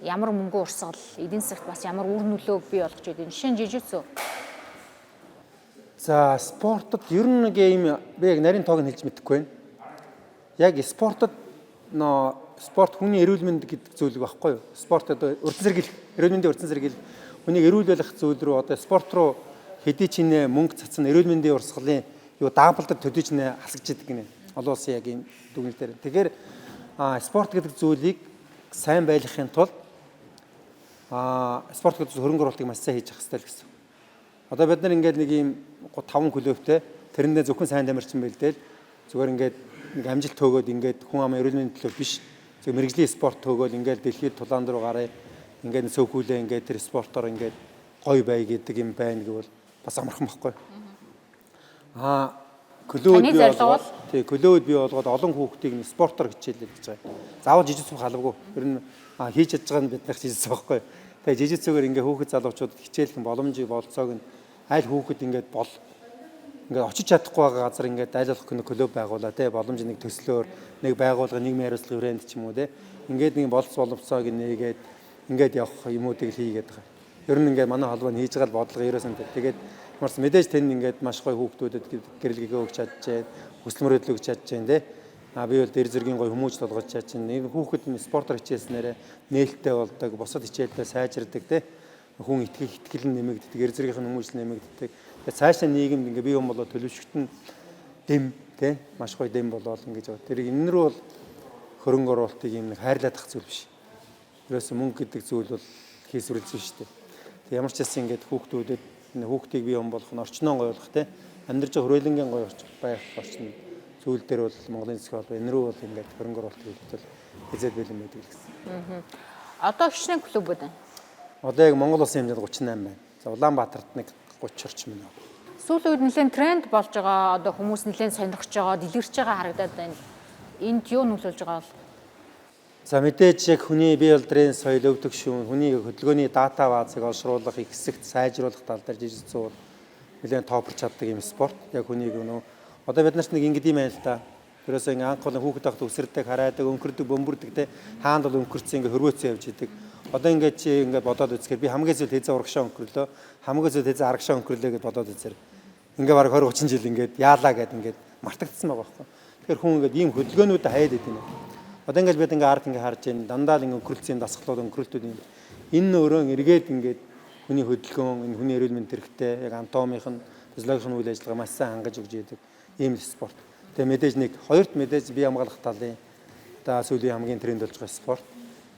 ямар мөнгө урсгал, эдийн засагт бас ямар үр нөлөө бий болгож байдаг. Жишээ нь жижигцүү. За спортод ер нь нэг юм би яг нарийн тоог нь хэлж мэдэхгүй байна. Яг спортод спорт хүний эрүүл мэнд гэдэг зүйл байхгүй юу? Спорт одоо урьдчилан сэргийлэх, эрүүл мэндийн урьдчилан сэргийлэх, хүнийг эрүүл байлгах зүйл рүү одоо спорт руу хэдий ч нэ мөнгө цацсан эрүүл мэндийн урсгалын юу даблдад төдий ч нэ хасгаж идэг гинэ. Олон улсын яг энэ дүгнэлт дээр. Тэгэхээр спорт гэдэг зүйлийг сайн байлгахын тулд спорт гэдэг хөрөнгө оруулалтыг маш сайн хийж явах хэрэгтэй л гэсэн. Одоо бид нар ингээд нэг юм 5 клубтэй тэрэндээ зөвхөн сайн тамирчин бэлдээл зүгээр ингээд нэг амжилт төөгөөд ингээд хүн амын эрүүл мэндийн төлөө биш зөв мэрэгжлийн спорт төөгөөл ингээд дэлхийд тулаан руу гараа ингээд цөөхүүлээ ингээд тэр спортоор ингээд гоё бай гэдэг юм байна гэвэл бас амархан байхгүй. Клубд бий болгоод клубд бий болгоод олон хүүхдийг нь спортоор хичээлээ гэж байгаа. Заавал жижигцүү халавгүй. Ер нь хийж чадж байгаа нь биднийх жижигцүү байхгүй. Тэгээ жижигцүүгээр ингээд хүүхэд залуучуудад хичээлэх боломжийг болцоог нь аль хүүхэд ингээд ингээд очиж чадахгүй байгаа газар ингээд айлуулах клуб байгуулаа тий боломж нэг төслөөр нэг байгуулга нийгмийн хариуцлагын хүрээнд ч юм уу тий ингээд нэг боловсроог нээгээд ингээд явах юмуудыг хийгээд байгаа. Ер нь ингээд манай холбоо нь хийж байгаа бодлого ерөөсөн тэгээд марс мэдээж тэнд ингээд маш гоё хүүхдүүдэд гэрэлгээ өгч чадчихээн хүсэл мөрөөдөл өгч чадчихээн тий би бол дээр зэргийн гоё хүмүүж толгож чадчихээн нэг хүүхэд нь спортоор хичээснээрээ нээлттэй болдог бусад хичээлдээ сайжирдаг тий хүн итгэл нэмэгддэг гэр зэргийн хүмүүжил нэмэгддэг тэгээд цаашаа нийгэмд ингээд бие болоод төлөвшөлтөнд дэм тий маш гоё дэм болоод ингэж байгаа. Тэр энэ рүү бол хөрөнгө оруулалтыг юм нэг хайрлаадах зүйл биш. Ерөөсөө мөнгө гэдэг зүйл бол хийсвэрлсэн шүү дээ. Тэг ямар ч гэсэн ингээд хүүхдүүдэд хүүхдийг бие болох нь орчноо гоёлох тий амьдарч байгаа хүрээлэнгийн гоё байх орчин зүйл дээр бол Монголын засаг холбоо энэ рүү бол ингээд хөрөнгө оруулалт хийвэл хэзээд бэлэн байдаг л гэсэн. Одоо хичнээн клубүүд байна. Одоо яг Монгол улсын хэмжээнд 38 байна. За Улаанбаатарт нэг 30 орчим байна. Сүүлийн үед нэлээд тренд болж байгаа. Одоо хүмүүс нэлээд сонирхож байгаа, дэлгэрч байгаа харагдаад байна. Энд юу нөлөөлж байгаа бол? За мэдээж яг хүний бие болдрын соёл өвдөг шүүн, хүний хөдөлгөөний дата баазыг олшруулах, ихсэгт сайжруулах тал дээр жижигцүү бол нэлээд тоопорч чаддаг юм спорт. Яг хүнийг одоо бид нарт нэг ингэдэм юм байна л да. Тэрөөсөө ингээ анх бол хүүхэд ахт өсөрдөг, хараадаг, өнгөрдөг, бөмбөрдөг те хаанд бол өнгөрцөн ингээ хөрвөөцөө явж идэг. Одоо ингээ чи ингээ бодоод үзэхээр би хамгийн зүйл хэзээ урагшаа өнгөрлөө, хамгийн зүйл хэзээ арагшаа өнгөрлөө гэж бодоод үзээр. Ингээ бараг 20 30 жил ингээ яалаа гэд ингээ мартагдсан байгаа байхгүй. Тэгэхээр хүн ингээ ийм хөдөлгөөнүүд хайд идэв нэ. Одоо ингээ бид ингээ ард ингээ харж байна. Дандаа л ингээ өнгөрөлцийн дасгалууд өнгөрөлтүүд юм. Энэ нөрөө эргээд ингээ хүний хөдөлгөөн, энэ хүний эрүүл мэнд хэрэгтэй, яг анатомийнх нь, физиологийн үйл ажиллагаа маш сайн хангаж өгч идэг ийм спорт. Тэгээ мэдээж нэг хоёрт мэдээж бие хамгаалах талын одоо сүүлийн хамгийн тренд болж байгаа спорт.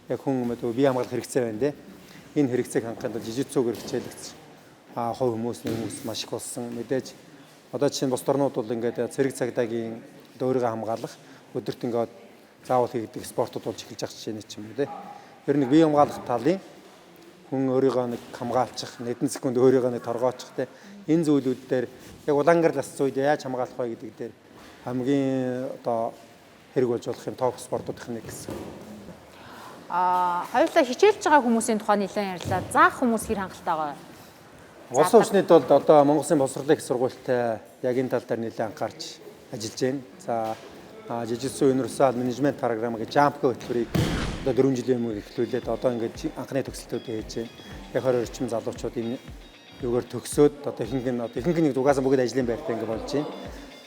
Яг хүн бие хамгаалах хэрэгцээ байна те. Энэ хэрэгцээг хангахад жижигцүүгээр хичээлэгдсэн. Хувь хүмүүс маш их болсон. Мэдээж одоо жишээ нь бус орнууд бол ингээд цэрэг цагдаагийн өөрийгөө хамгаалах өдөрт ингээд заавал хийгдэх спортууд болж эхэлж байгаа жишээ нь ч юм уу те. Ер нь бие хамгаалах талын хүн өөрийгөө нэг хамгаалчих, нэгэн секунд өөрийгөө нэг торгоочих те. Энэ зүйлүүд дээр яг улаангар ласц үед яаж хамгаалах вэ гэдэг дээр хамгийн одоо хэрэг болж болох юм топ спортуудын нэг гэсэн. Хоёулаа хичээлж байгаа хүмүүсийн тухай нэлээд ярьлаа. Заах хүмүүс хэр хангалттай байгаа. Улсын хүчний тулд одоо Монгол Улсын боловсролын их сургуультай яг энэ тал дээр нэлээд анхаарч ажиллаж байна. За жижигсэн универсал менежмент програм гэж JAMP хөтөлбөрийг одоо 4 жилийн өмнө эхлүүлээд одоо ингээд анхны төгсөлтүүд хийж байна. Яг 20 орчим залуучууд энэ юугаар төгсөөд одоо ихэнх нэг дугаас бүгд ажлын байртаа ингээд болж байна.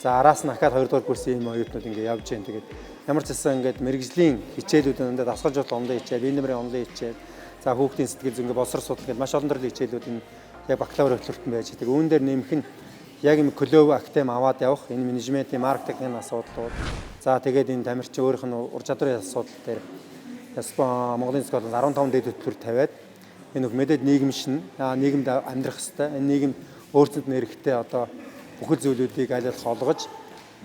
За араас нь ахаад 2 дугаар курсын юм оюутнууд ингээд явж байна. Тэгээд ямар ч гэсэн ингээд мэрэгжлийн хичээлүүд энэ дасгалжуулалт онлын хичээл, бие нэмрийн онлын хичээл, за хүүхдийн сэтгэл зүйн боловсрол судлал гэдэг маш олон төрлийн хичээлүүд энэ яг бакалавр хөтөлбөртөнд байж байгаа. Үүн дээр нэмэх нь яг юм клуб актем аваад явах энэ менежментийн маркетингийн асуудлууд. За тэгээд энэ тамирчин өөрийнх нь ур чадрын асуудал дээр Монголын скол 15 дэд хөтөлбөр тавиад энэ мэдээд нийгэм шин нийгэмд амьдрах хэвээр энэ нийгэм өөрсөнд нэрхтээ одоо бүхэл зүйлүүдийг аль болох олгож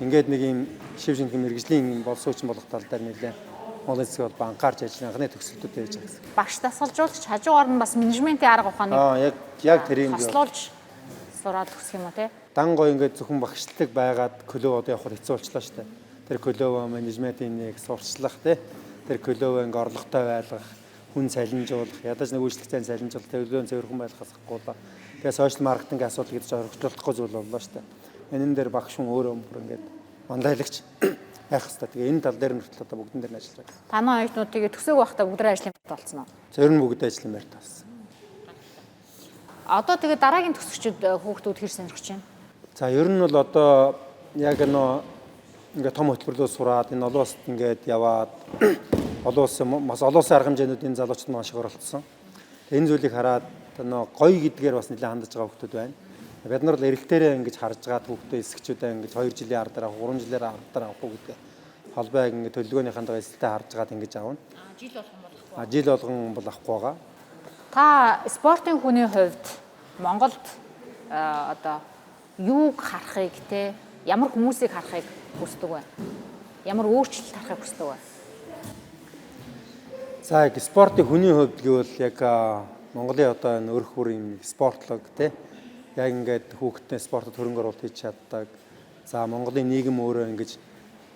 ингээд нэг юм шив шинхэн мэрэгжлийн боловсруучсан болох тал дээр нэлээд Монголын скол банкарч ажил анхны төгсөлтүүд хийж байгаа гэсэн. Багш дасгалжуулагч хажуугаар нь бас менежментийн арга ухааныг яг тэр юм хослуулж сураад төгсөх юм уу те? Дан гоё ингээд зөвхөн багшлаг байгаад клуб одоо явах хэцүү болчлаа шүү дээ. Тэр клуб менежментийн нэг сурчлах те. Тэр клуб ингээд орлоготой байлгах, хүн салинжуулах, ядаж нэг үйлчлэг зайн салинжуулах, төлөвлөөн зөвхөн байлгахаас гоола. Тэгээ сошиал маркетинг асуудал гэж орхичлуулахгүй зүйл боллоо шүү дээ. Энэ дээр багш хүн өөрөө бүр ингээд мандайлагч байх хэвээр. Тэгээ энэ тал дээр нь хүртэл одоо бүгдэн дээр нь ажиллаж байгаа. Танай оюутнуудыг төсөөг байхдаа бүгд ажлын байрт болсон уу? Зөв нь бүгд ажлын байрт болсон. Одоо тэгээ дараагийн төгсөгчд хүүхдүүд хэр сонирхож байна? За ер нь бол одоо яг ингээд том хөтөлбөрлөө сураад энэ олон улсад ингээд яваад олон улсын арга хэмжээнүүд энэ залуучууд маш их оролцсон. Энэ зүйлийг хараад гоё гэдгээр бас нэлээд хандаж байгаа хүмүүс байна. Бид нар л эрэлтээрээ ингэж харж байгаа хүүхдээ эсгчүүдээ ингэж 2 жилийн ар дараа 3 жилийн ар дараа авахгүй гэдэг холбоог ингэ төлөвлөгөөнийхэн дагуу эсэлтээ харж байгаад ингэж аавна. Жил болгон болохгүй. Жил болгон бол авахгүй байгаа. Та спортын хүний хувьд Монголд одоо юуг харахыг те ямар хүмүүсийг харахыг хүсдэг вэ? Ямар өөрчлөлт харахыг хүсдэг вэ? За спортын хүний хувьд гэвэл яг Монголын одоо энэ өрх бүр юм спортлог те яг ингээд хүүхдтэй спортод хөрөнгө оруулалт хийж чаддаг. За Монголын нийгэм өөрөө ингэж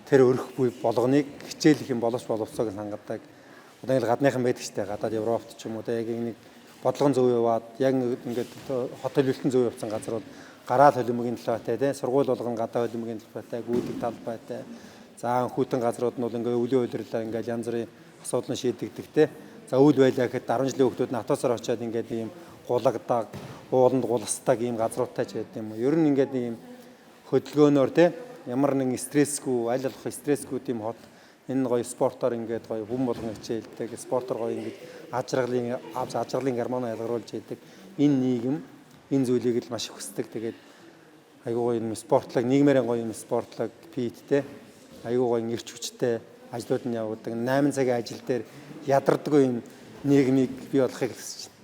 тэр өрх буй болгоныг хичээлэх юм боловч боловцоог хангадаг. Одоо ингэ гадныхан байдаг штэ гадаад Европт ч юм уу те яг нэг бодлогон зөв яваад яг ингээд хот төлөвлөлтөнд зөв явсан газар бол гараал хөлбөмбөгийн талбайтай те сургууль болгон гадаа хөлбөмбөгийн талбайтай гүйдэг талбайтай. За хүүтэн газрууд нь бол ингээд өвлийн удирлаа ингээд янз бүрийн асуудал нь шийдэгдэх те. За үйл байлаа гэхэд 10 жилийн хүүхдүүд нь автобусаар очиод ингээд ийм гулагдаг, ууланд гулсдаг ийм газруудтай ч байдаг юм уу. Ер нь ингээд ийм хөдөлгөөнөөр те ямар нэг стрессгүй, аль болох стрессгүй тийм хот энэ гоё спортоор ингээд гоё хүн болгон хичээлдэг, спортоор гоё ингээд ажралын гормон ялгаруулж идэг. Энэ нийгэм энэ зүйлийг л маш их хүсдэг. Тэгээд айгүй гоё юм спортлог, нийгмээрээ гоё юм спортлог, питтэй, айгүй гоё нэрч хүчтэй ажлууд нь явуулдаг. 8 цагийн ажил дээр ядардаггүй юм нийгмийг бий болохыг хүсэж байна.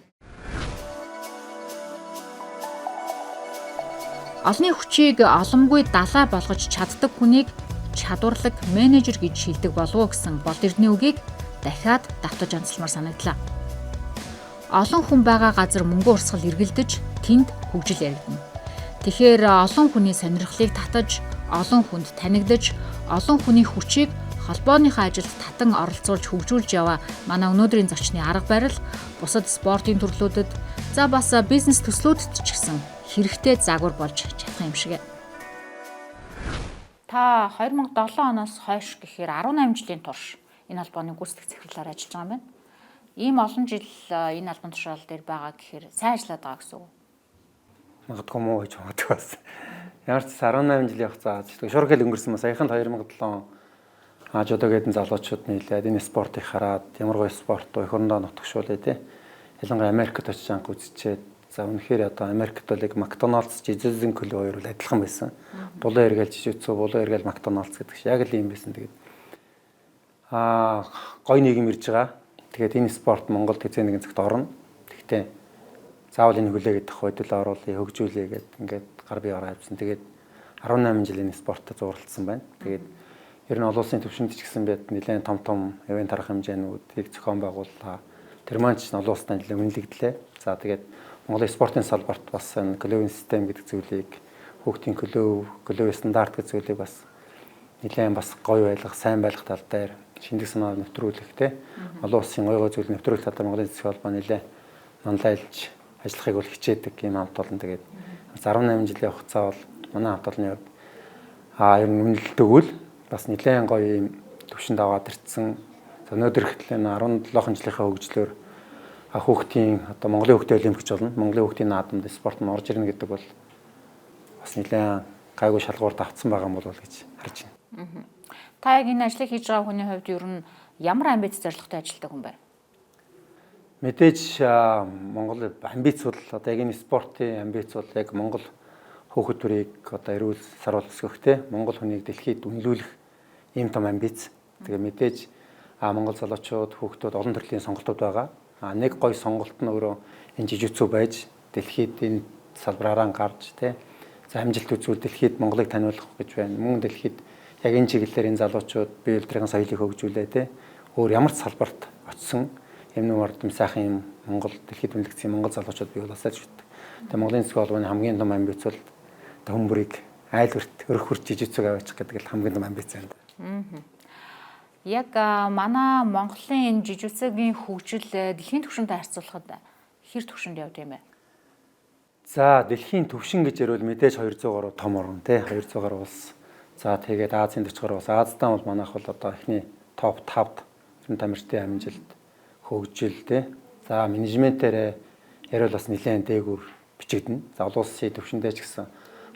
Олонний хүчийг олонгүй далай болгож чаддаг хүнийг чадварлаг менежер гэж шилдэг болов уу гэсэн бол эрдний үгийг дахиад давтаж онцлмаар санагдлаа. Олон хүн байгаа газар мөнгө урсгал эргэлдэж тэнд хөгжил яригдана. Тэгэхээр олон хүний сонирхлыг татаж, олон хүнд танигдаж, олон хүний хүчийг холбооныхоо ажилд татан оролцуулж хөгжүүлж яваа манай өнөөдрийн зочны арга барил бусад спортын төрлүүдэд за бас бизнес төслүүдэд ч гэсэн хэрэгтэй загвар болж чадах юм шиг. Та 2007 оноос хойш гэхээр 18 жилийн турш энэ албаны гүйцэтгэх захирлаар ажиллаж байгаа юм байна. Ийм олон жил энэ албан тушаал дээр байгаа гэхээр сайн ажиллаад байгаа гэсэн үг. Магадгүй муу гэж боддог бас. Ямар ч 18 жилийн хугацаа шуурхэл өнгөрсөн ба саяхан 2007 Ажуудаа гэдэг залуучууд нийлээд энэ спортыг хараад ямар гоё спорт вэ хөрөндөө нутгшуулъя тий. Ялангуяа Америкт очиж анх үзчихэд за үнэхээр одоо Америкт бол яг Макдоналдс жижигэн клуб хоёр бол адилхан байсан. Булан эргээл жижигцүү, булан эргээл Макдоналдс гэдэг шиг яг л юм байсан. Тэгээд гоё нийгэм ирж байгаа. Тэгээд энэ спорт Монголд хэзээ нэгэн цагт орно. Тэгтээ заавал энэ хүлээгээд авах хөдөлгөөн оруулъя, хөгжүүлье гэдэг ингээд гар бие ороо авсан. Тэгээд 18 жил энэ спортод зурлалсан байна. Тэгээд Ер нь олон улсын түвшинд ч гэсэн бид нэлээд том ивент арга хэмжээнүүдийг зохион байгууллаа. Тэр маань ч олон улстай нэлээд үнэлэгдлээ. За тэгээд Монголын спортын салбарт бас энэ клубын систем гэдэг зүйлийг хүүхдийн клуб стандарт гэдэг зүйлийг бас нэлээд бас гоё байлгах, сайн байлгах тал дээр шинжлэх санаа нэвтрүүлэх те олон улсын гоё зүйл нэвтрүүлэх талаар Монголын засгийн холбоо нэлээд манлайлж ажиллахыг бол хичээдэг юм хамт олон. Тэгээд 18 жилийн хугацаа бол манай хамт олонны хувьд ер нь үнэлдэг үл бас нэлээд гоё юм төвшөнд аваад ирсэн. Өнөөдөр ихтэл 17 жилийнхаа хөгжлөөр хүүхдийн одоо Монголын хүүхдийн олимпич болно. Монголын хүүхдийн наадамд спорт нь орж ирнэ гэдэг бол бас нэлээд гайгүй шалгуур давтсан байгаа юм бол гэж харж байна. Та яг энэ ажлыг хийж байгаа хүний хувьд ер нь ямар амбиц зорилготой ажилладаг хүн бэ? Мэдээж Монгол амбиц бол одоо яг энэ спортын амбиц бол яг Монгол хүүхэд төрийг одоо эрүүл саруул өсгөхтэй Монгол хүнийг дэлхийд үнэлүүлэх ийм том амбиц. Тэгээ мэдээж Монгол залуучууд хүүхдүүд олон төрлийн сонголтууд байгаа. Нэг гоё сонголт нь өөрөө энэ жижигцүү байж дэлхийд энэ салбараараа гарч за амжилт үзүүл дэлхийд Монголыг таниулах гэж байна. Мөн дэлхийд яг энэ чиглэлээр энэ залуучууд бие удирдлагын соёлыг хөгжүүлээ өөр ямар ч салбарт очсон юм нуурдам сайхан юм Монгол дэлхийд үнэлэгдсэн Монгол залуучууд бий болоосаа ч гэдэг. Тэгээ Монголын засгийн холбооны хамгийн том амбиц бол хүмүүрийг айлгэрт өрх хүрч жижигцүүг аваачих гэдэг л хамгийн том амбиц байна. Яг манай Монголын энэ жижигцэгийн хөгжил дэлхийн түвшинд харьцуулахад хэр түвшинд явд юм бэ? За дэлхийн түвшин гэж ярил мэдээж 200 гаруй том орн 200 гаруй улс. За тэгээд Азийн 40 гаруй улс. Аздаа бол манайх бол одоо эхний топ 5-д энэ тамирчдын амжилт хөгжил За менежментээр ярил бас нэлээд дээгүүр бичигдэнэ. За олон улсын түвшиндээ ч гэсэн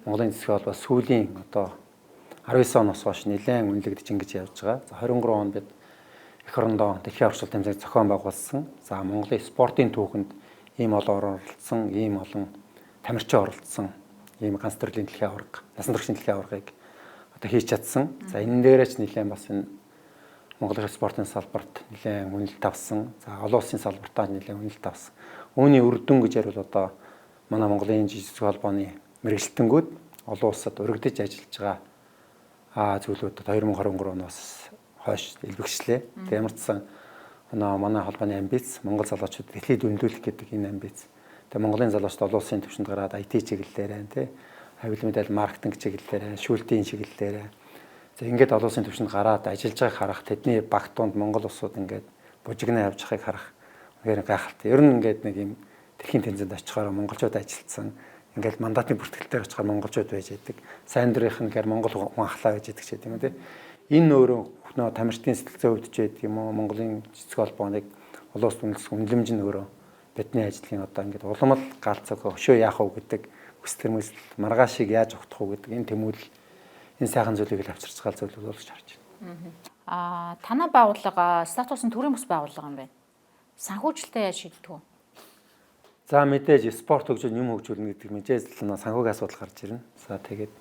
Монголын засгийн холбоо сүүлийн одоо 19 оноос хойш нэлээд үнэлэгдэж ингэж явж байгаа. За 23 онд бид эх орондоо дэлхийн орчуулгын тэмцээн зохион байгуулсан. За Монголын спортын түүхэнд ийм олон оролцсон, ийм олон тамирчин оролцсон, ийм ганц төрлийн дэлхийн аварга, насан туршийн дэлхийн аваргыг одоо хийж чадсан. За энэ дээрээ ч нэлээд бас энэ Монголын спортын салбарт нэлээд үнэлт авсан. За олон улсын салбартаа нэлээд үнэлт авсан. Үүний үр дүн гэж ярил одоо манай Монголын жижиг холбооны мэрэгчлэнгүүд олон улсад өргөдөж ажиллаж байгаа зүйлүүд 2023 оноос хойш илбэгчлээ. Тэгээ ямар ч сан манай холбооны амбиц Монгол залуучууд дэлхийд үнэлүүлэх гэдэг энэ амбиц. Тэгээ Монголын залуучууд олон улсын түвшинд гараад IT чиглэлээр хавил мэдээлэл маркетинг чиглэлээр, шүүлтийн чиглэлээр ингээд олон улсын түвшинд гараад ажиллаж байгааг харах, тэдний багт тунд Монгол улсууд ингээд бужигнаа явж байгааг харах үнээр гайхалтай. Ер нь ингээд нэг юм дэлхийн тэмцээнд очихоор монголчууд ажилтсан ингээд мандатын бүртгэлтэй очихоор монголчууд байж байдаг. Сайн дурынх нь гэр монгол хүн ахлаа байж байдаг ч гэдэг юм тий. Энэ өөрөө нөө тамирчдын сэтгэлзээ үүдж байдаг юм уу? Монголын цэцэг холбооныг олон улсад үнэлсэн үнэлэмж нь өөрөө бидний ажлын одоо ингээд уламл галцаг өшөө яах вэ гэдэг хүсэл мөсөл маргаашийг яаж огтох вэ гэдэг энэ тэмүүлэл энэ сайхан зүйлийг л авчирч гал зүйл бол гэж харж байна. Танай байгууллага статусын төрийн бус байгууллага юм байна. Санхүүжилтээ яаж шийддэг вэ? За мэдээж спорт хөгжүүл юм хөгжүүлнэ гэдэг мэдээж санхүүгийн асуудал гарч ирнэ. За тэгээд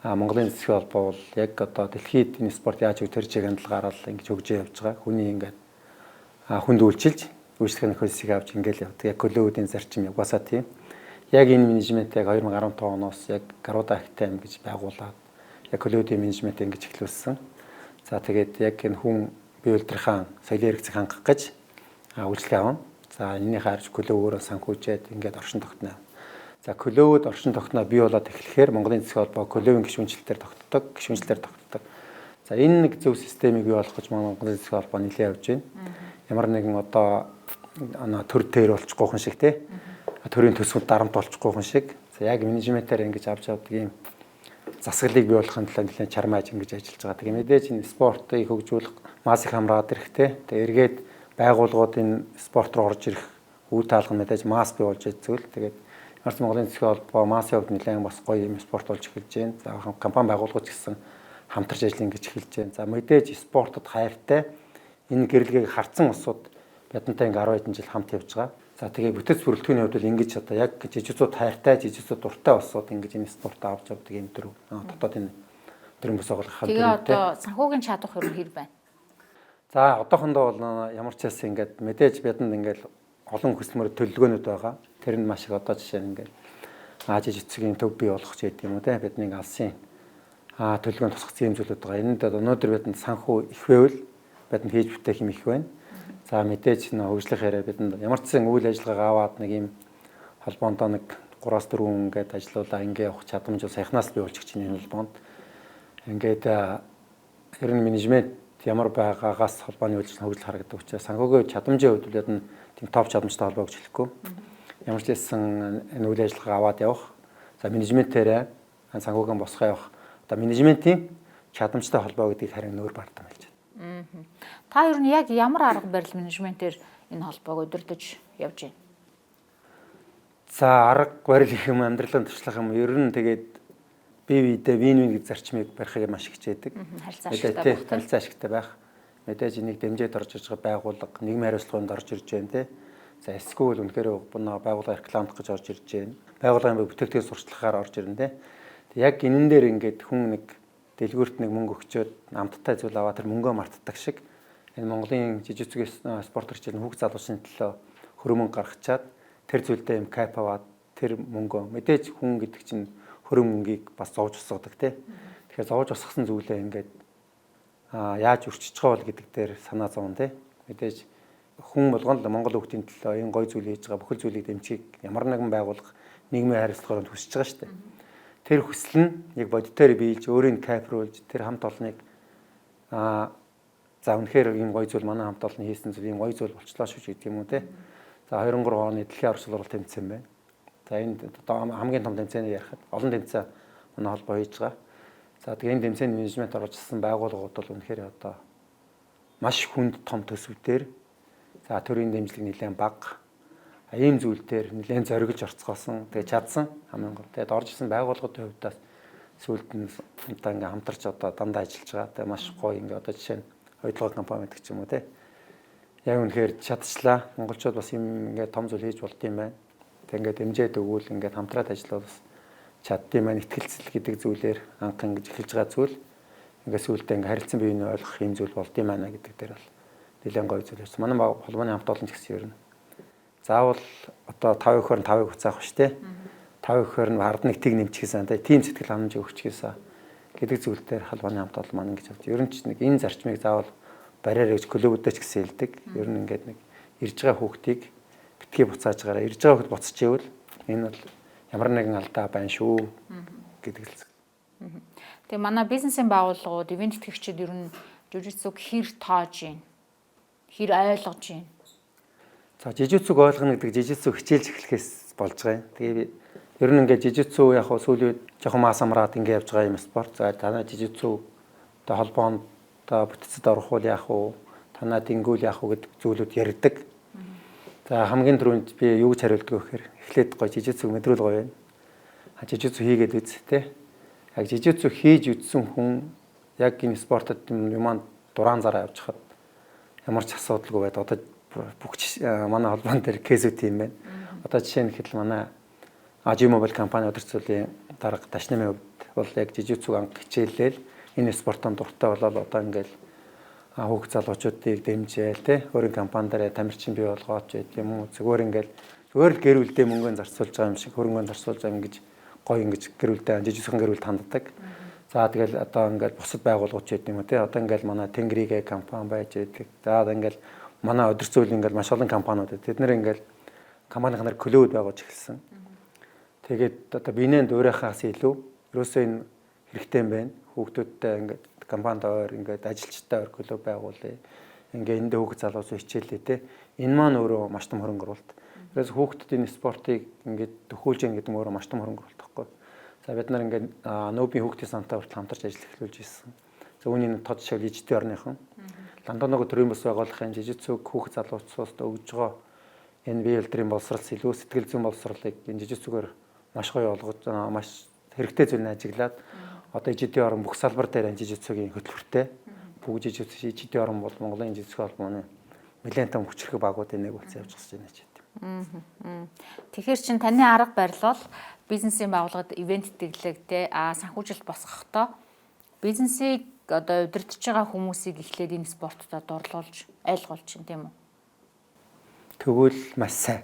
Монголын засгийн холбоо бол яг одоо дэлхийд энэ спорт яаж хөгжиж хандлагаараа л ингэж хөгжиж явж байгаа. Хүний ингээд хүнд үйлчилж үйлчлэгийн хөлсийг авч ингээл явдаг. Яг клубүүдийн зарчим угаасаа тийм. Яг энэ менежментийг 2015 оноос яг Гаруда Актем гэж байгуулад яг клубүүдийн менежмент ингэж эхлүүлсэн. За тэгээд яг энэ хүн бие удирдлагын соёлын хэрэгцээг хангах гэж үйлчлэг авна. За энэний харж клуб өөрөө санхүүжээд ингээд оршин тогтноо. За клубуд оршин тогтноо бий болоод эхлэхээр Монголын засгийн холбоо клубын гишүүнчлэлээр тогтдог. За энэ нэг зөв системийг бий болгох гэж Монголын засгийн холбоо нэлээд явж байна. Ямар нэгэн одоо төр дээр болчихгүй хүн шиг те. Төрийн төсвөд дарамт болчихгүй хүн шиг. За яг менежментээр ингэж авч явдаг юм засаглалыг бий болгохын тулд нэлээд чармааж ингэж ажиллаж байгаа. Тэгээ мэдээж энэ спортыг хөгжүүлэх массыг хамраад ирэхтэй. Тэгээ эргээд байгууллагуудын спорт руу орж ирэх үе таалга мэдээж масс бий болж байгаа. Тэгээд Арц Монголын засгийн холбоо массын хувьд нэлээд бас гоё юм спорт болж эхэлж байна. За компани байгууллагууд ч гэсэн хамтарч ажиллана гэж эхэлж байна. За мэдээж спортод хайртай энэ гэрлэгийг харцсан улсууд бидэнтэй ингээ 10 хэдэн жил хамт явж байгаа. За тэгээ бүтэц бүрэлдэхүүний хувьд бол ингэж одоо яг жижигцүүд хайртай, жижигцүүд дуртай улсууд ингэж энэ спортод авч явдаг юм дөрөв. Дотоод энэ төрийн бус байгууллага хамт. Тэгээ одоо санхүүгийн чадвар хэр байна? За одоохондоо бол ямар ч хэсэг ингээд мэдээж бидэнд ингээд олон хөсөлмөр төлөвлөгөөнүүд байгаа. Тэр нь маш их одоо жишээ нь ингээд жижигцгийн төв бий болгох ч гэдэг юм уу те бидний алсын төлөвлөгөөнд тусгацсан юм зүйлүүд байгаа. Энд өнөөдөр бидэнд санхүү их байвал бидэнд хийж бүтээх юм их байна. За мэдээж нөө хөгжлөх яриа бидэнд ямар ч зэн үйл ажиллагаа аваад нэг юм холбоондоо нэг 3-4 хүн ингээд ажиллаулаа ингээ явах чадамж саяхнаас бий болж чинь энэ холбоонд. Ингээд ер нь менежмент ямар байгаагаас холбооны үйлчлэл хөгжил харагддаг учраас санхүүгийн чадамжийн хувьд бид нь тийм топ чадамжтай холбоо гэж хэлэхгүй. Ямар ч хэлсэн энэ үйл ажиллагаа аваад явах. За менежментээрээ санхүүгийн босгоо явах. Одоо менежментийн чадамжтай холбоо гэдгийг харин нөр бардам хэлж байна. Та ер нь яг ямар арга барил менежментээр энэ холбоог удирдах явж байна? За арга барил гэх юм амьдралын туршлах юм ер нь тэгээд бие биедээ вин гэдэг зарчмыг барихыг маш хичээдэг. Харилцаа ашигтай байх. Мэдээж энийг дэмжиж орж иж байгаа байгууллага нийгмийн хариуцлаганд орж ирж байна те. За эсвэл үнэхээр байгууллага рекламдах гэж орж ирж байна. Байгууллагын бүтээгдэхүүн сурталчилгаагаар орж ирнэ те. Яг энэн дээр ингээд хүн нэг дэлгүүрт нэг мөнгө өгчөөд амттай зүйл аваад тэр мөнгөө мартдаг шиг энэ Монголын жижигцгийн спорт төрчлийн хүүхд залуучны төлөө хөрөмөн гаргачаад тэр зүйлдээ юм кап аваад тэр мөнгөө мэдээж хүн гэдэг чинь хөрөм мөнгийг бас зовж усгадаг тий. Тэгэхээр зовж усгасан зүйлээ ингээд яаж өрчиж байгаа бол гэдэг дээр санаа зовно тий. Мэдээж хүн болгонд Монгол хүүхдийн төлөө энэ гой зүйл хийж байгаа бүхэл зүйлийг дэмжихийг ямар нэгэн байгууллага нийгмийн хариуцлагаар хүсэж байгаа шүү дээ. Тэр хүсэл нь яг бодитоор биелж өөрийн капруулж тэр хамт олныг за үнэхээр ийм гой зүйл манай хамт олонны хийсэн зүйл ийм гой зүйл болчлаа шүү гэдэг юм уу тий. За 23 оны дэлхийн орчлол тэмцээн байна. За энэ хамгийн том тэмцээний ярихад олон тэмцээн манай холбоо хийж байгаа. За тэгээ энэ тэмцээний менежмент оруулсан байгууллагууд бол үнэхээр одоо маш хүнд том төсвүүдээр за төрийн дэмжлэг нэлээд бага. Ийм зүйлдер нэлээд зориглож орцгоосон. Тэгээ чадсан хамгийн гол. Тэгээд орж исэн байгууллагуудын хувьдаас сүүлд нь одоо ингээм хамтарч одоо дандаа ажиллаж байгаа. Тэгээ маш гоё ингээ одоо жишээ нь хоёулаа компани гэдэг ч юм уу те. Яг үнэхээр чадчихлаа. Монголчууд бас юм ингээ том зүйл хийж болд юм байна. Тэг ингээд дэмжээд өгвөл ингээд хамтраад ажиллаад бас чаддсан маань ихтгэлцэл гэдэг зүйлээр анх ингэж эхэлж байгаа зүйл ингээд сүүлдээ ингээд харилцан биеийг ойлгох юм зүйл болд юм байна гэдэг дээр бол нэлээд гоё зүйл байсан. Манай холбооны хамт олон ч гэсэн юм. Заавал одоо 5%-оор 5%-ыг хуцаах биш те. 5%-оор нь ард нэг тийг нэмчихсэн. Тийм сэтгэл ханамж өгчихсэн гэдэг зүйл дээр холбооны хамт олон маань ингэж авч. Ер нь ч нэг энэ зарчмыг заавал барьаар гэж клубудаач гэсэн хэлдэг. Ер нь ингээд нэг ирж байгаа хүүхдийг битгий буцааж байгаараа ирж байгаа хөлд буцчихвэл энэ бол ямар нэгэн алдаа байна шүү гэдэг л зүйл. Тэгээ манай бизнесийн байгууллагууд ивент итгэгчид ер нь жижигцүг хэр тоож байна? Хэр ойлгож байна? За жижигцүг ойлгоно гэдэг жижигцүг хичээлж эхлэхээс болж байгаа юм. Тэгээ ер нь ингээд жижигцүг яг сүүлийн жоохон мас амраад ингээд явж байгаа юм спорт. За танай жижигцүг одоо холбоонд бүтцэд орох уу яах вэ? Танаа дингүүл яах вэ гэдэг зүйлүүд ярьдаг. За хамгийн түрүүнд би юу гэж хариулдаг вэ гэхээр эхлээд гоё жижигцүг мэдрүүл гоё байна. Жижигцүг хийгээд үз тэ. Яг жижигцүг хийж үтсэн хүн яг энэ спортод юман дуран зараа явж хад ямар ч асуудалгүй байд. Одоо бүх манай холбоон дээр кейсүүд юм байна. Одоо жишээ нь хэд манай G-Mobile компани удирцуулын дарга Дашнамын хувьд бол яг жижигцүг анх хичээлэл энэ спортон дуртай болол одоо ингээл хүүхд залуучуудыг дэмжээл те өөрийн компани дээр тамирчин бий болгооч гэдэг юм уу зүгээр ингээл зүгээр л гэр бүлдээ мөнгөнд зарцуулж байгаа юм шиг хөрөнгөнд зарцуулж байгаа ингэж гоё ингэж гэр бүлдээ жижигхэн гэр бүл ханддаг. За тэгэл одоо ингээл бусад байгууллагууд ч гэдэг юм уу те одоо ингээл манай Тэнгэрийн компани байж байдаг. За ингээл манай удирцуул ингээл маш олон компаниуд тэд нэр ингээл компанийнхнаар клуб байгуулж эхэлсэн. Тэгээд одоо бинэнд өөрийнхээс илүү ерөөсөө энэ хэрэгтэй юм байна. Хүүхдүүдтэй ингээд компанид ойр ингээд ажилчтай ойр клуб байгуулъя. Ингээд эндээ хүүхд залуусаа хичээлээ те. Энэ маань өөрөө маш том хөрөнгө оруулалт. Тэрээс хүүхдүүдийн спортыг ингээд төхөөлж яах гэдэг нь өөрөө маш том хөрөнгө оруулалт байхгүй. За бид нар ингээд нөөбийн хүүхдийн сантай хүртэл хамтарч ажил эхлүүлж ирсэн. За үүний тод жишээ ижидийн орныхон. Дандаа нөгөө төрийн бас байгуулахын жижигцөг хүүхд залуучуудад өгж байгаа энэ бие элдрийн боловсрал илүү сэтгэл зүйн боловсралыг энэ жижигцөгээр маш гоё олгож маш хэрэгтэй зүйл нь ажиглаад одоо ижидийн орн бүх салбар дээр жижигцөгийн хөтөлбөртэй бүгд ижидийн орн бол Монголын жижигцөг холбооны нэлээд том хүчрэх багуудын нэг болсон явж байгаа гэж байна. Тэгэхээр чин таны арга барил бол бизнесийн байгууллагад ивент итгэлэгтэй санхүүжилт босгохдоо бизнесийг одоо удирдах байгаа хүмүүсийг эхлээд энэ спортод орлуулж ойлгуулж чинь тийм үү? Тэгвэл маш сайн.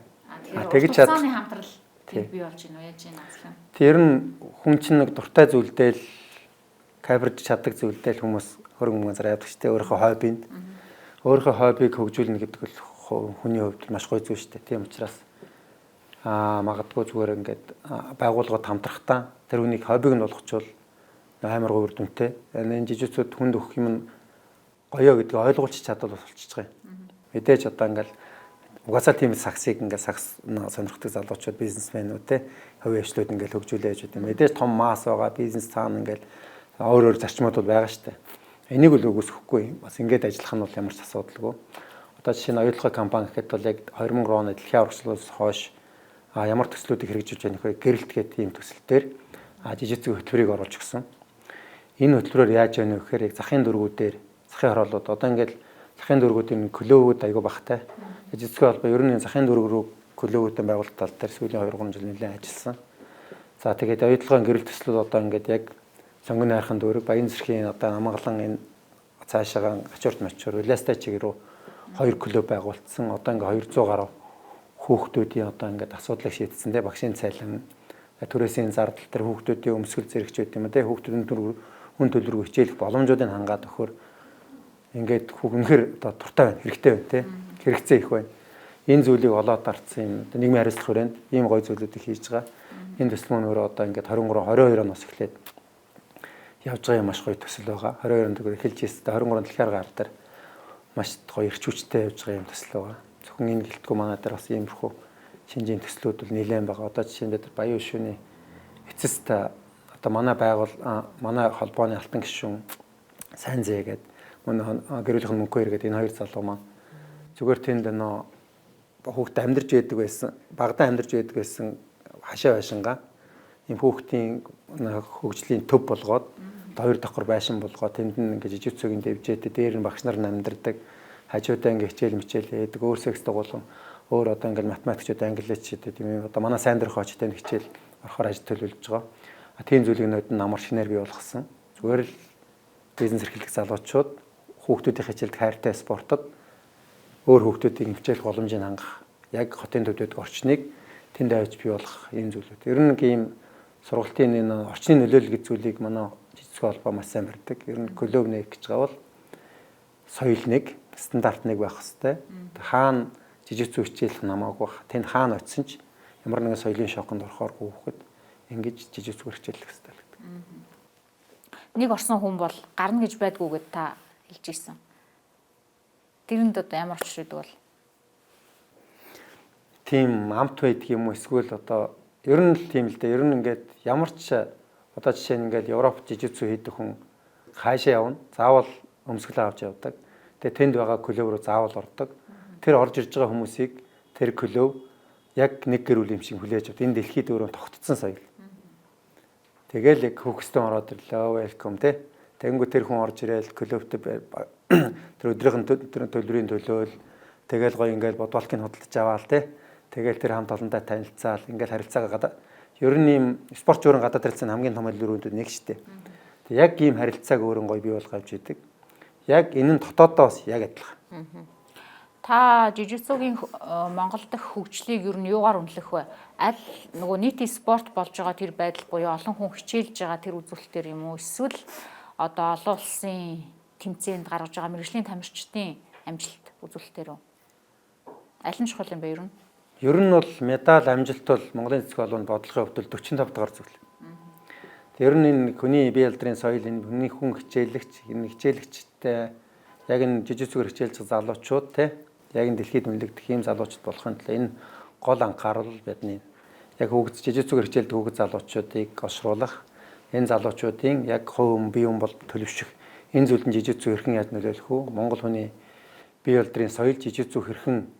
Тэгж чадсан хамтрал бий болж байна уу яаж ийм азлаа. Тэр нь хүн чинь нэг дуртай зүйлдээ л тайлбарж чаддаг зүйлдээ л хүмүүс хөрөнгө мөнгө явдаг шүү дээ. Өөрийнхөө хоббинд. Өөрийнхөө хоббиг хөгжүүлнэ гэдэг бол хүний хувьд маш гоё зүйл шүү дээ. Тийм учраас магадгүй зүгээр ингээд байгууллагууд хамтрахтаа тэр хүнийг хоббиг нь болгочвол амар гоё үр дүнтэй. Энэ жижигцүүд хүнд өгөх юм гоёо гэдгийг ойлгуулчих чадвал болчихж байгаа юм. Мэдээж одоо ингээд угаасаа тийм саксыг ингээд сакс сонирхдаг залуучууд бизнесмэнүүд те хувийн ажлууд ингээд хөгжүүлээ гэж үү. Мэдээж том масс байгаа бизнес цаана ингээд өөр зарчмууд байгаа шүү дээ. Энийг л үгүйсэхгүй бас ингээд ажиллах нь бол ямар ч асуудалгүй. Одоо жишээ нь оюутлогын компани гэхэд бол яг 2000 оны дэлхийн урагшлуулаас хойш ямар төслүүдийг хэрэгжүүлж байгаа нөхөр гэрэлт гэх тийм төсөлтөөр жижиг хөтөлбөрийг оруулж өгсөн. Энэ хөтөлбөрөөр яаж яах вэ гэхээр яг захын дөрвүүдээр захын хороолууд одоо ингээд захын дөрвүүдийн клубүүд айгүй багтай. Жижиг холбоо ер нь захын дөрв рүү клубүүдийн байгуулалт тал дээр сүүлийн 2-3 жил нэлээд ажилласан. За тэгээд оюутлогын гэрэлт төслүүд одоо ингээд яг сонгоны хайрхан дөрв, баян зэрхийн одоо Амгалан энэ цаашаагаа ачуурт мачуур Улаастай чиг рүү 2 клуб байгуулсан. Одоо ингээд 200 гаруй хүүхдүүдийн одоо ингээд асуудлыг шийдсэн те багшийн цайлан түрээсийн зардал төр хүүхдүүдийн өмсгөл зэрэгчүүд юм те хүүхдүүдийн хүн төлбөргүй хичээлэх боломжуудыг хангаад өгөхөр ингээд хүүхнээр одоо туртай байна хэрэгтэй байна те хэрэгцээ их байна. Энэ зүйлийг олоод дарцсан юм одоо нийгмийн хариуцлага хүрээнд ийм гоё зүйлүүдийг хийж байгаа. Энэ төсөл мөн өөрөө одоо ингээд 23 22 оноос эхлээд явж байгаа юм маш гоё төсөл байгаа. 22 онд эхэлж ирсэн 23 дэлхийн гар дээр маш гоё эрч хүчтэй явж байгаа юм төсөл байгаа. Зөвхөн энэ гэлтгүй манай дээр бас иймэрхүү шинжийн төслүүд бол нэлээд байгаа. Одоо жишээ нь бид баян өшөөний эцэст одоо манай манай холбооны алтан гишүүн сайн зээ гэдэг манай гэрүүлийнхэн мөнхөө иргэд энэ хоёр залуу маань зүгээр тэнд нөө хүүхд амьдарч байдаг байсан, багадаа амьдарч байдаг байсан хашаа байшингаа ийм хүүхдийн хөгжлийн төв болгоод хоёр давхар байшин болгоод тэнд ингээд жижиг цөгийн дэвжээд дээр нь багш нар амьдардаг хажуудаа ингээд хичээл мичээл хийдэг өөрсөө их дагуулсан өөр одоо ингээд математикчуд англичуд тийм одоо манай сайн дөрөх очтой хичээл орохоор ажил төлөвлөж байгаа. Тийм зүйлийг нөт намар шинээр бий болгосон. Зүгээр л бизнес эрхлэх залуучууд хүүхдүүдийн хичээлд хайртай спортод өөр хүүхдүүдийн хичээлэх боломжийг хангах яг хотын төвд байдаг орчныг тэнд авч бий болгох ийм зүйлүүд. Ер нь ийм сургалтын энэ орчны нөлөөлөл гэж зүйлийг манай жижиг холбоо маш сайн барьдаг. Ер нь клуб нэг гэж байгаа бол соёл нэг, стандарт нэг байх хэвээр. Хаана жижиг зүй хичээлэх намаагүй бах. Тэнд хаана очисон ч ямар нэгэн соёлын шоконд орохооргүй хүүхэд ингэж жижиг зүй хичээлэх хэрэгтэй л гэдэг. Нэг орсон хүн бол гарна гэж байдгүй гэд та хэлж ирсэн. Тэрэнд одоо ямар ч шийдэг бол тийм амт байдаг юм уу эсвэл одоо ер нь л тийм л дээ. Ер нь ингээд ямар ч одоо жишээ нь ингээд Европ жижиг зүй хийдэг хүн хаашаа явна? Заавал өмсгөл авч явдаг. Тэгээ тэнд байгаа клуб руу заавал ордог. Тэр орж ирж байгаа хүмүүсийг тэр клуб яг нэг гэр бүл юм шиг хүлээж авдаг. Энэ дэлхийд өөрөө тогтцсон соёл. Тэгэл яг хөвгстэн ороод ирлээ. Welcome те. Тэнгүү тэр хүн орж ирээл клубт тэр өдрийн төлбөрийн төлөөл тэгэл гоё ингээл бодвалкыг худалдаж аваал те. Тэгэл тэр хамт олондоо танилцаал ингээл харилцаагаа гадаа ер нь ийм спорт журам гадаад харилцаа хамгийн том хэлбэрүүд нэг штэ. Тэг яг ийм харилцааг өөрөн гоё бий болгож идэг. Яг энэ нь дотоодоос яг адилхан. Та жижигцүүгийн Монгол дахь хөгжлийг ер нь юугаар үнэлэх вэ? Аль нөгөө нийтийн спорт болж байгаа тэр байдал буюу олон хүн хичээлж байгаа тэр үзүүлэлтээр юм уу? Эсвэл одоо олон улсын тэмцээнд гаргаж байгаа мэргэжлийн тамирчдын амжилт үзүүлэлтээр үү? Аль нь чухал юм бэ ер нь? Ер нь бол медаль амжилт бол Монголын цэцэг холбооны бодлогын хувьд 45 дахь зүйл. Тэр нь энэ хүний бие алдрын соёл энэ хүний хүн хичээлэгч энэ хичээлэгчтэй яг энэ жижиг зүгээр хичээлж залуучууд те яг энэ дэлхийд мэлэгдэх ийм залуучууд болохын тулд энэ гол анхаарал бидний яг жижиг зүгээр хичээлдэг хүүхэд залуучуудыг олшруулах энэ залуучуудын яг хувь бие бол төлөвшөх энэ зүйлд нь жижиг зүй хэрхэн яаж нөлөөлөх вэ? Монгол хүний бие алдрын соёл жижиг зүй хэрхэн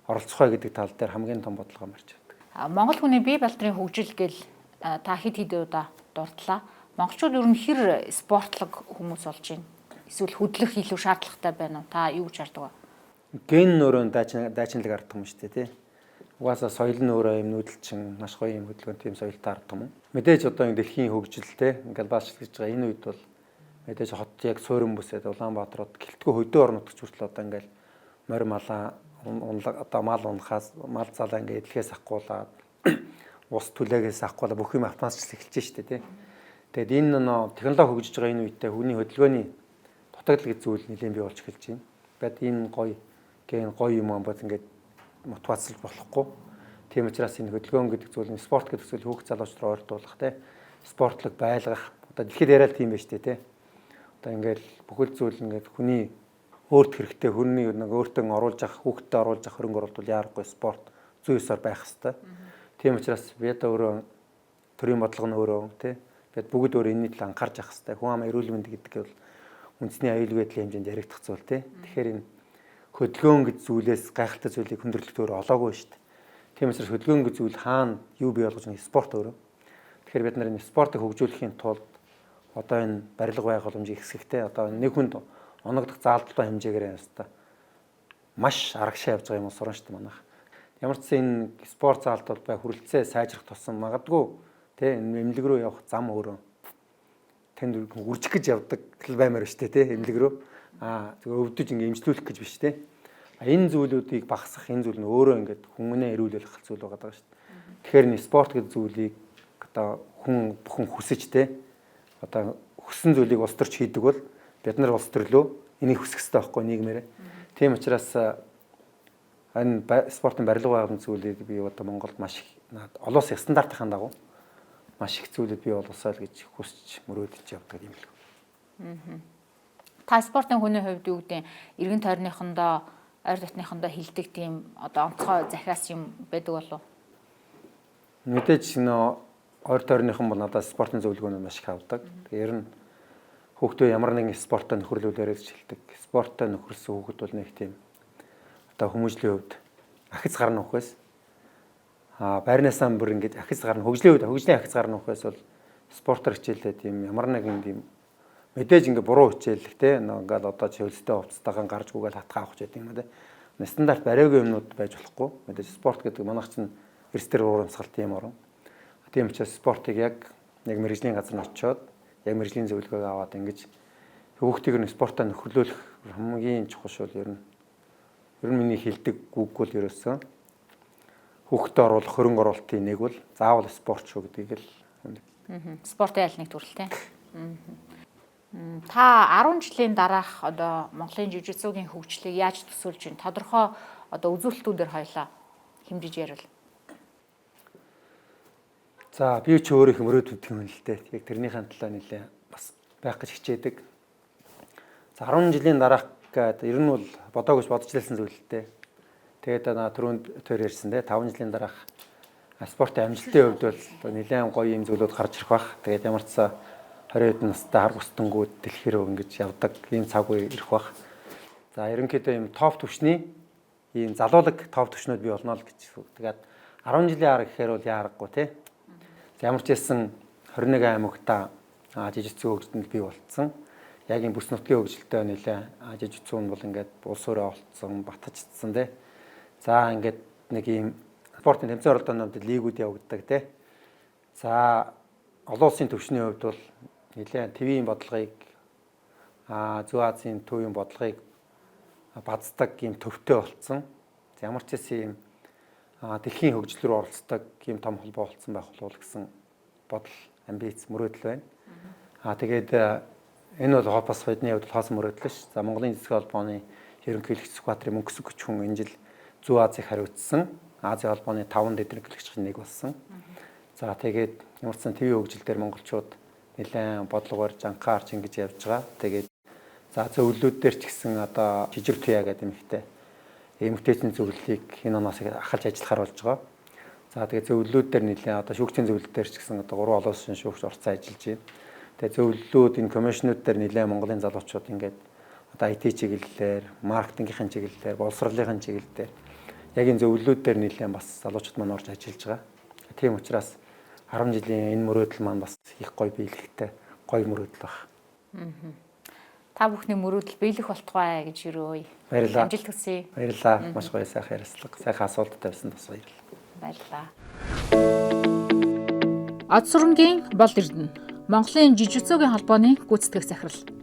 оролцох вэ гэдэг тал дээр хамгийн том бодлого марж байдаг. Монгол хүний бие балдрын хөгжил гэл та хэд удаа дурдлаа. Монголчууд ер нь хэр спортлог хүмүүс болж байна? Эсвэл хөдлөх илүү шаардлагатай байна уу? Та юу гэж хардаг вэ? Ген нөрөө дайчинлаг арддаг юм шүү дээ тий. Угаасаа соёл нь өөрөө юм нүүдэлчин маш гоё юм хөдөлгөөн тийм соёлтой арддаг юм. Мэдээж одоо энэ дэлхийн хөгжилтэй ингээл баачлаж байгаа энэ үед бол мэдээж хот яг суурин бүсэд Улаанбаатарууд гэлтгөө хөдөө орнууд гэж хүртэл одоо ингээл морь малаа одоо мал унахаас мал залаа ингээд эдлгээс ахгуулаад ус түлээгээс ахгуулаад бүх юм автоматчлж эхэлж штэ тий. Тэгээд энэ технологи хөгжиж байгаа энэ үедээ хүний хөдөлгөөний дутагдал гэж зүйл нэлээд бий болж эхэлж байна. Бод энэ гоё юм аа бод ингээд мотивацлж болохгүй. Тийм учраас энэ хөдөлгөөн гэдэг зүйл нь спорт гэдэг зүйл хүүхд залуучууд ойртуулах те спортлог байлгах одоо дэлхийд яриад тийм байж тээ. Одоо ингээд бүхэл зүйл ингээд хүний өөрт хэрэгтэй хүний нэг өөртөө оруулж авах хүүхдэд оруулж авах хөрөнгө оруулалт бол яарахгүй спорт зүй ёсоор байх хэрэгтэй. Тийм учраас бид өөрөө төрийн бодлого нь өөрөө тий бид бүгд өөрөө энэний талаар анхаарч явах хэрэгтэй. Хүн амын эрүүл мэнд гэдэг бол үндэсний аюулгүй байдлын хэмжээнд яригдах зүйл тий. Тэгэхээр энэ хөдөлгөөн гэж зүйлээс гайхалтай зүйлийг хүндрэлт өөрөө олоогүй шүү дээ. Тийм учраас хөдөлгөөн гэж зүйл хаана юу бий болгож байгаа спорт өөрөө. Тэгэхээр бид нар энэ спортыг хөгжүүлэхийн тулд одоо энэ барилга байгууламжийг хэсэгтэй одоо нэг хүнд оногдох заалттай хэмжээгээр яста маш арагшаа явж байгаа юм сурна шүү дээ манайх. Ямар ч энэ спорт заалт бол бай хүрэлцээ сайжрах тусам магадгүй тий эмнэлэг рүү явах зам өөрөө тэнд үржих гэж явдаг баймаар шүү дээ тий эмнэлэг рүү зүгээр өвдөж ингээ эмчлүүлэх гэж биш тий. Энэ зүйлүүдийг багасгах энэ зүйл нь өөрөө ингээд хүмүүнээ эрүүлэх зүйл байгаа даа шүү дээ. Тэгэхээр энэ спорт гэдэг зүйлийг одоо хүн бүхэн хүсэж тий одоо хүссэн зүйлийг улс төрч хийдэг бол бид нар улс төрлөө энийг хүсэх хэрэгтэй байхгүй нийгмээрээ. Тийм учраас энэ спортын барилга байгууллагын зүйлийг би одоо Монголд маш их олон улсын стандартын дагуу маш их зүйлүүд бий болосоо л гэж хүсч мөрөөдөж явдаг юм л. Та спортын хүний хувьд юу гэдэг эргэн тойрныхондоо ойр дотныхондоо хилдэг тийм одоо онцгой захиас юм байдаг болов уу? Мэдээж ойр тойрныхан бол надад спортын зөвлөгөөнүүд маш их авдаг. Ер нь хүүхдөө ямар нэгэн спортод нөхөрлүүлээрэй гэж хэлдэг. Спортод нөхөрсөн хүүхэд бол нэг тийм одоо хүмүүжлийн хувьд ахиц гарна ухаас байрнаасаа бүр ингэж ахиц гарна хөгжлийн хувьд хөгжлийн ахиц гарна ухаас бол спортоор хичээлээ тийм ямар нэгэн тийм мэдээж ингэ буруу хичээллэх те ингээл одоо хөвлөлтөй хувцастайгаан гарч гүгээл хатгаа авах гэдэг юм да. Стандарт бариагүй юмнууд байж болохгүй. Мэдээж спорт гэдэг манайх чинь эрс төр урамсгалт юм орон. Тийм учраас спортыг яг мэргэжлийн газар нь очиод яг мэргэжлийн зөвлөгөөг аваад ингэж хүүхдийг нь спортоо нөхөрлүүлэх хамгийн чухал шул ер нь миний хэлдэг үг бол ерөөсөө хүүхдэд оруулах хөрөнгө оруулалтын нэг бол заавал спорт шүү гэдгийг л спортын аль нэг төрөл те. Та 10 жилийн дараах одоо Монголын жижигцүүгийн хөгжлийг яаж төсөөлж байна? Тодорхой одоо үзүүлэлтүүдээр хоёлаа хэмжиж ярил. За би ч өөрөө их мөрөөддөг юм л дээ. Яг тэрнийхэн талаа нэлээ бас байх гэж хичээдэг. За 10 жилийн дараах гэдэг ер нь бол бодоогүйж бодож лсэн зүйл л дээ. Тэгээд түрүүнд төр ярьсан дээ 5 жилийн дараах спортын амжилтын хувьд бол нэлээд гоё юм зүйлүүд гарч ирэх бах. Тэгээд ямар ч 20 хэдэн настай хар бүстэнгүүд дэлхийрөө ингэж явдаг ийм цаг үе ирэх бах. За ерөнхийдөө ийм топ түвшний ийм залуулаг топ түвшнүүд бий болно л гэж. Тэгээд 10 жилийн ара гэхээр бол яарахгүй тий. Ямар ч хэлсэн 21 аймагта жижигцэн хөгжлөнд бий болцсон. Яг энэ бүс нутгийн хөгжилтэй нэлээ жижигцэн бол ингээд улс өрөө олцсон, батжчихсан тий. За ингээд нэг ийм спортын тэмцээн оролдоонууд лигүүд явагддаг тий. За олон улсын төвшний хувьд бол нэлээ ТV-ийн бодлогыг Зүүн Азийн төвийн бодлогыг баздаг ийм төвтэй болцсон. Ямар ч хэлсэн ийм дэлхийн хөгжил рүү оролцдог ийм том холбоо болцсон байх болов гэсэн бодол, амбиц, мөрөөдөл байна. Тэгээд энэ бол бас бидний хувьд хоосон мөрөөдөл ш. За Монголын зэвсэг холбооны ерөнхийлөгч Сүхбаатарын мөнгөсөх хүч хүн энэ жил Зүүн Азийг хариуцсан. Азийн холбооны 5 дэдрэглэгчийн нэг болсон. За тэгээд ямар ч сан ТV хөгжил дээр монголчууд нэлээд бодлого барьж анхаарч ингэж явж байгаа. Тэгээд за зөвлөлүүд дээр ч гэсэн одоо жижиг туяа гэдэг юм ихтэй эмгтээчийн зөвлөлийг энэ оноос ахалж ажиллахаар болж байгаа. За тэгээд зөвлөлүүд дээр нэлээд одоо шүүгчийн зөвлөл дээр ч гэсэн одоо 3 олон улсын шүүгч орцсон ажиллаж байна. Тэгээд зөвлөлүүд энэ комиссионууд дээр нэлээд Монголын залуучууд ингээд одоо IT чиглэлээр, маркетингийн чиглэлээр, боловсролын чиглэлээр яг энэ зөвлөлүүд дээр нэлээд бас залуучууд маань орж ажиллаж байгаа. Тийм учраас 10 жилийн энэ мөрөөдөл маань бас их гоё биелэгтэй гоё мөрөөдөл байна. Та бүхний мөрөөдөл биелэх болтугай гэж юрөө. Баярлалаа. Амжилт хүсье. Баярлалаа. Маш гоё сайхан ярилцлага, сайхан асуулттай байсан бас баярлалаа. Баярлалаа. Ад сурангийн бол эрдэнэ. Монголын жижигцөөгийн холбооны гүйцэтгэх захирал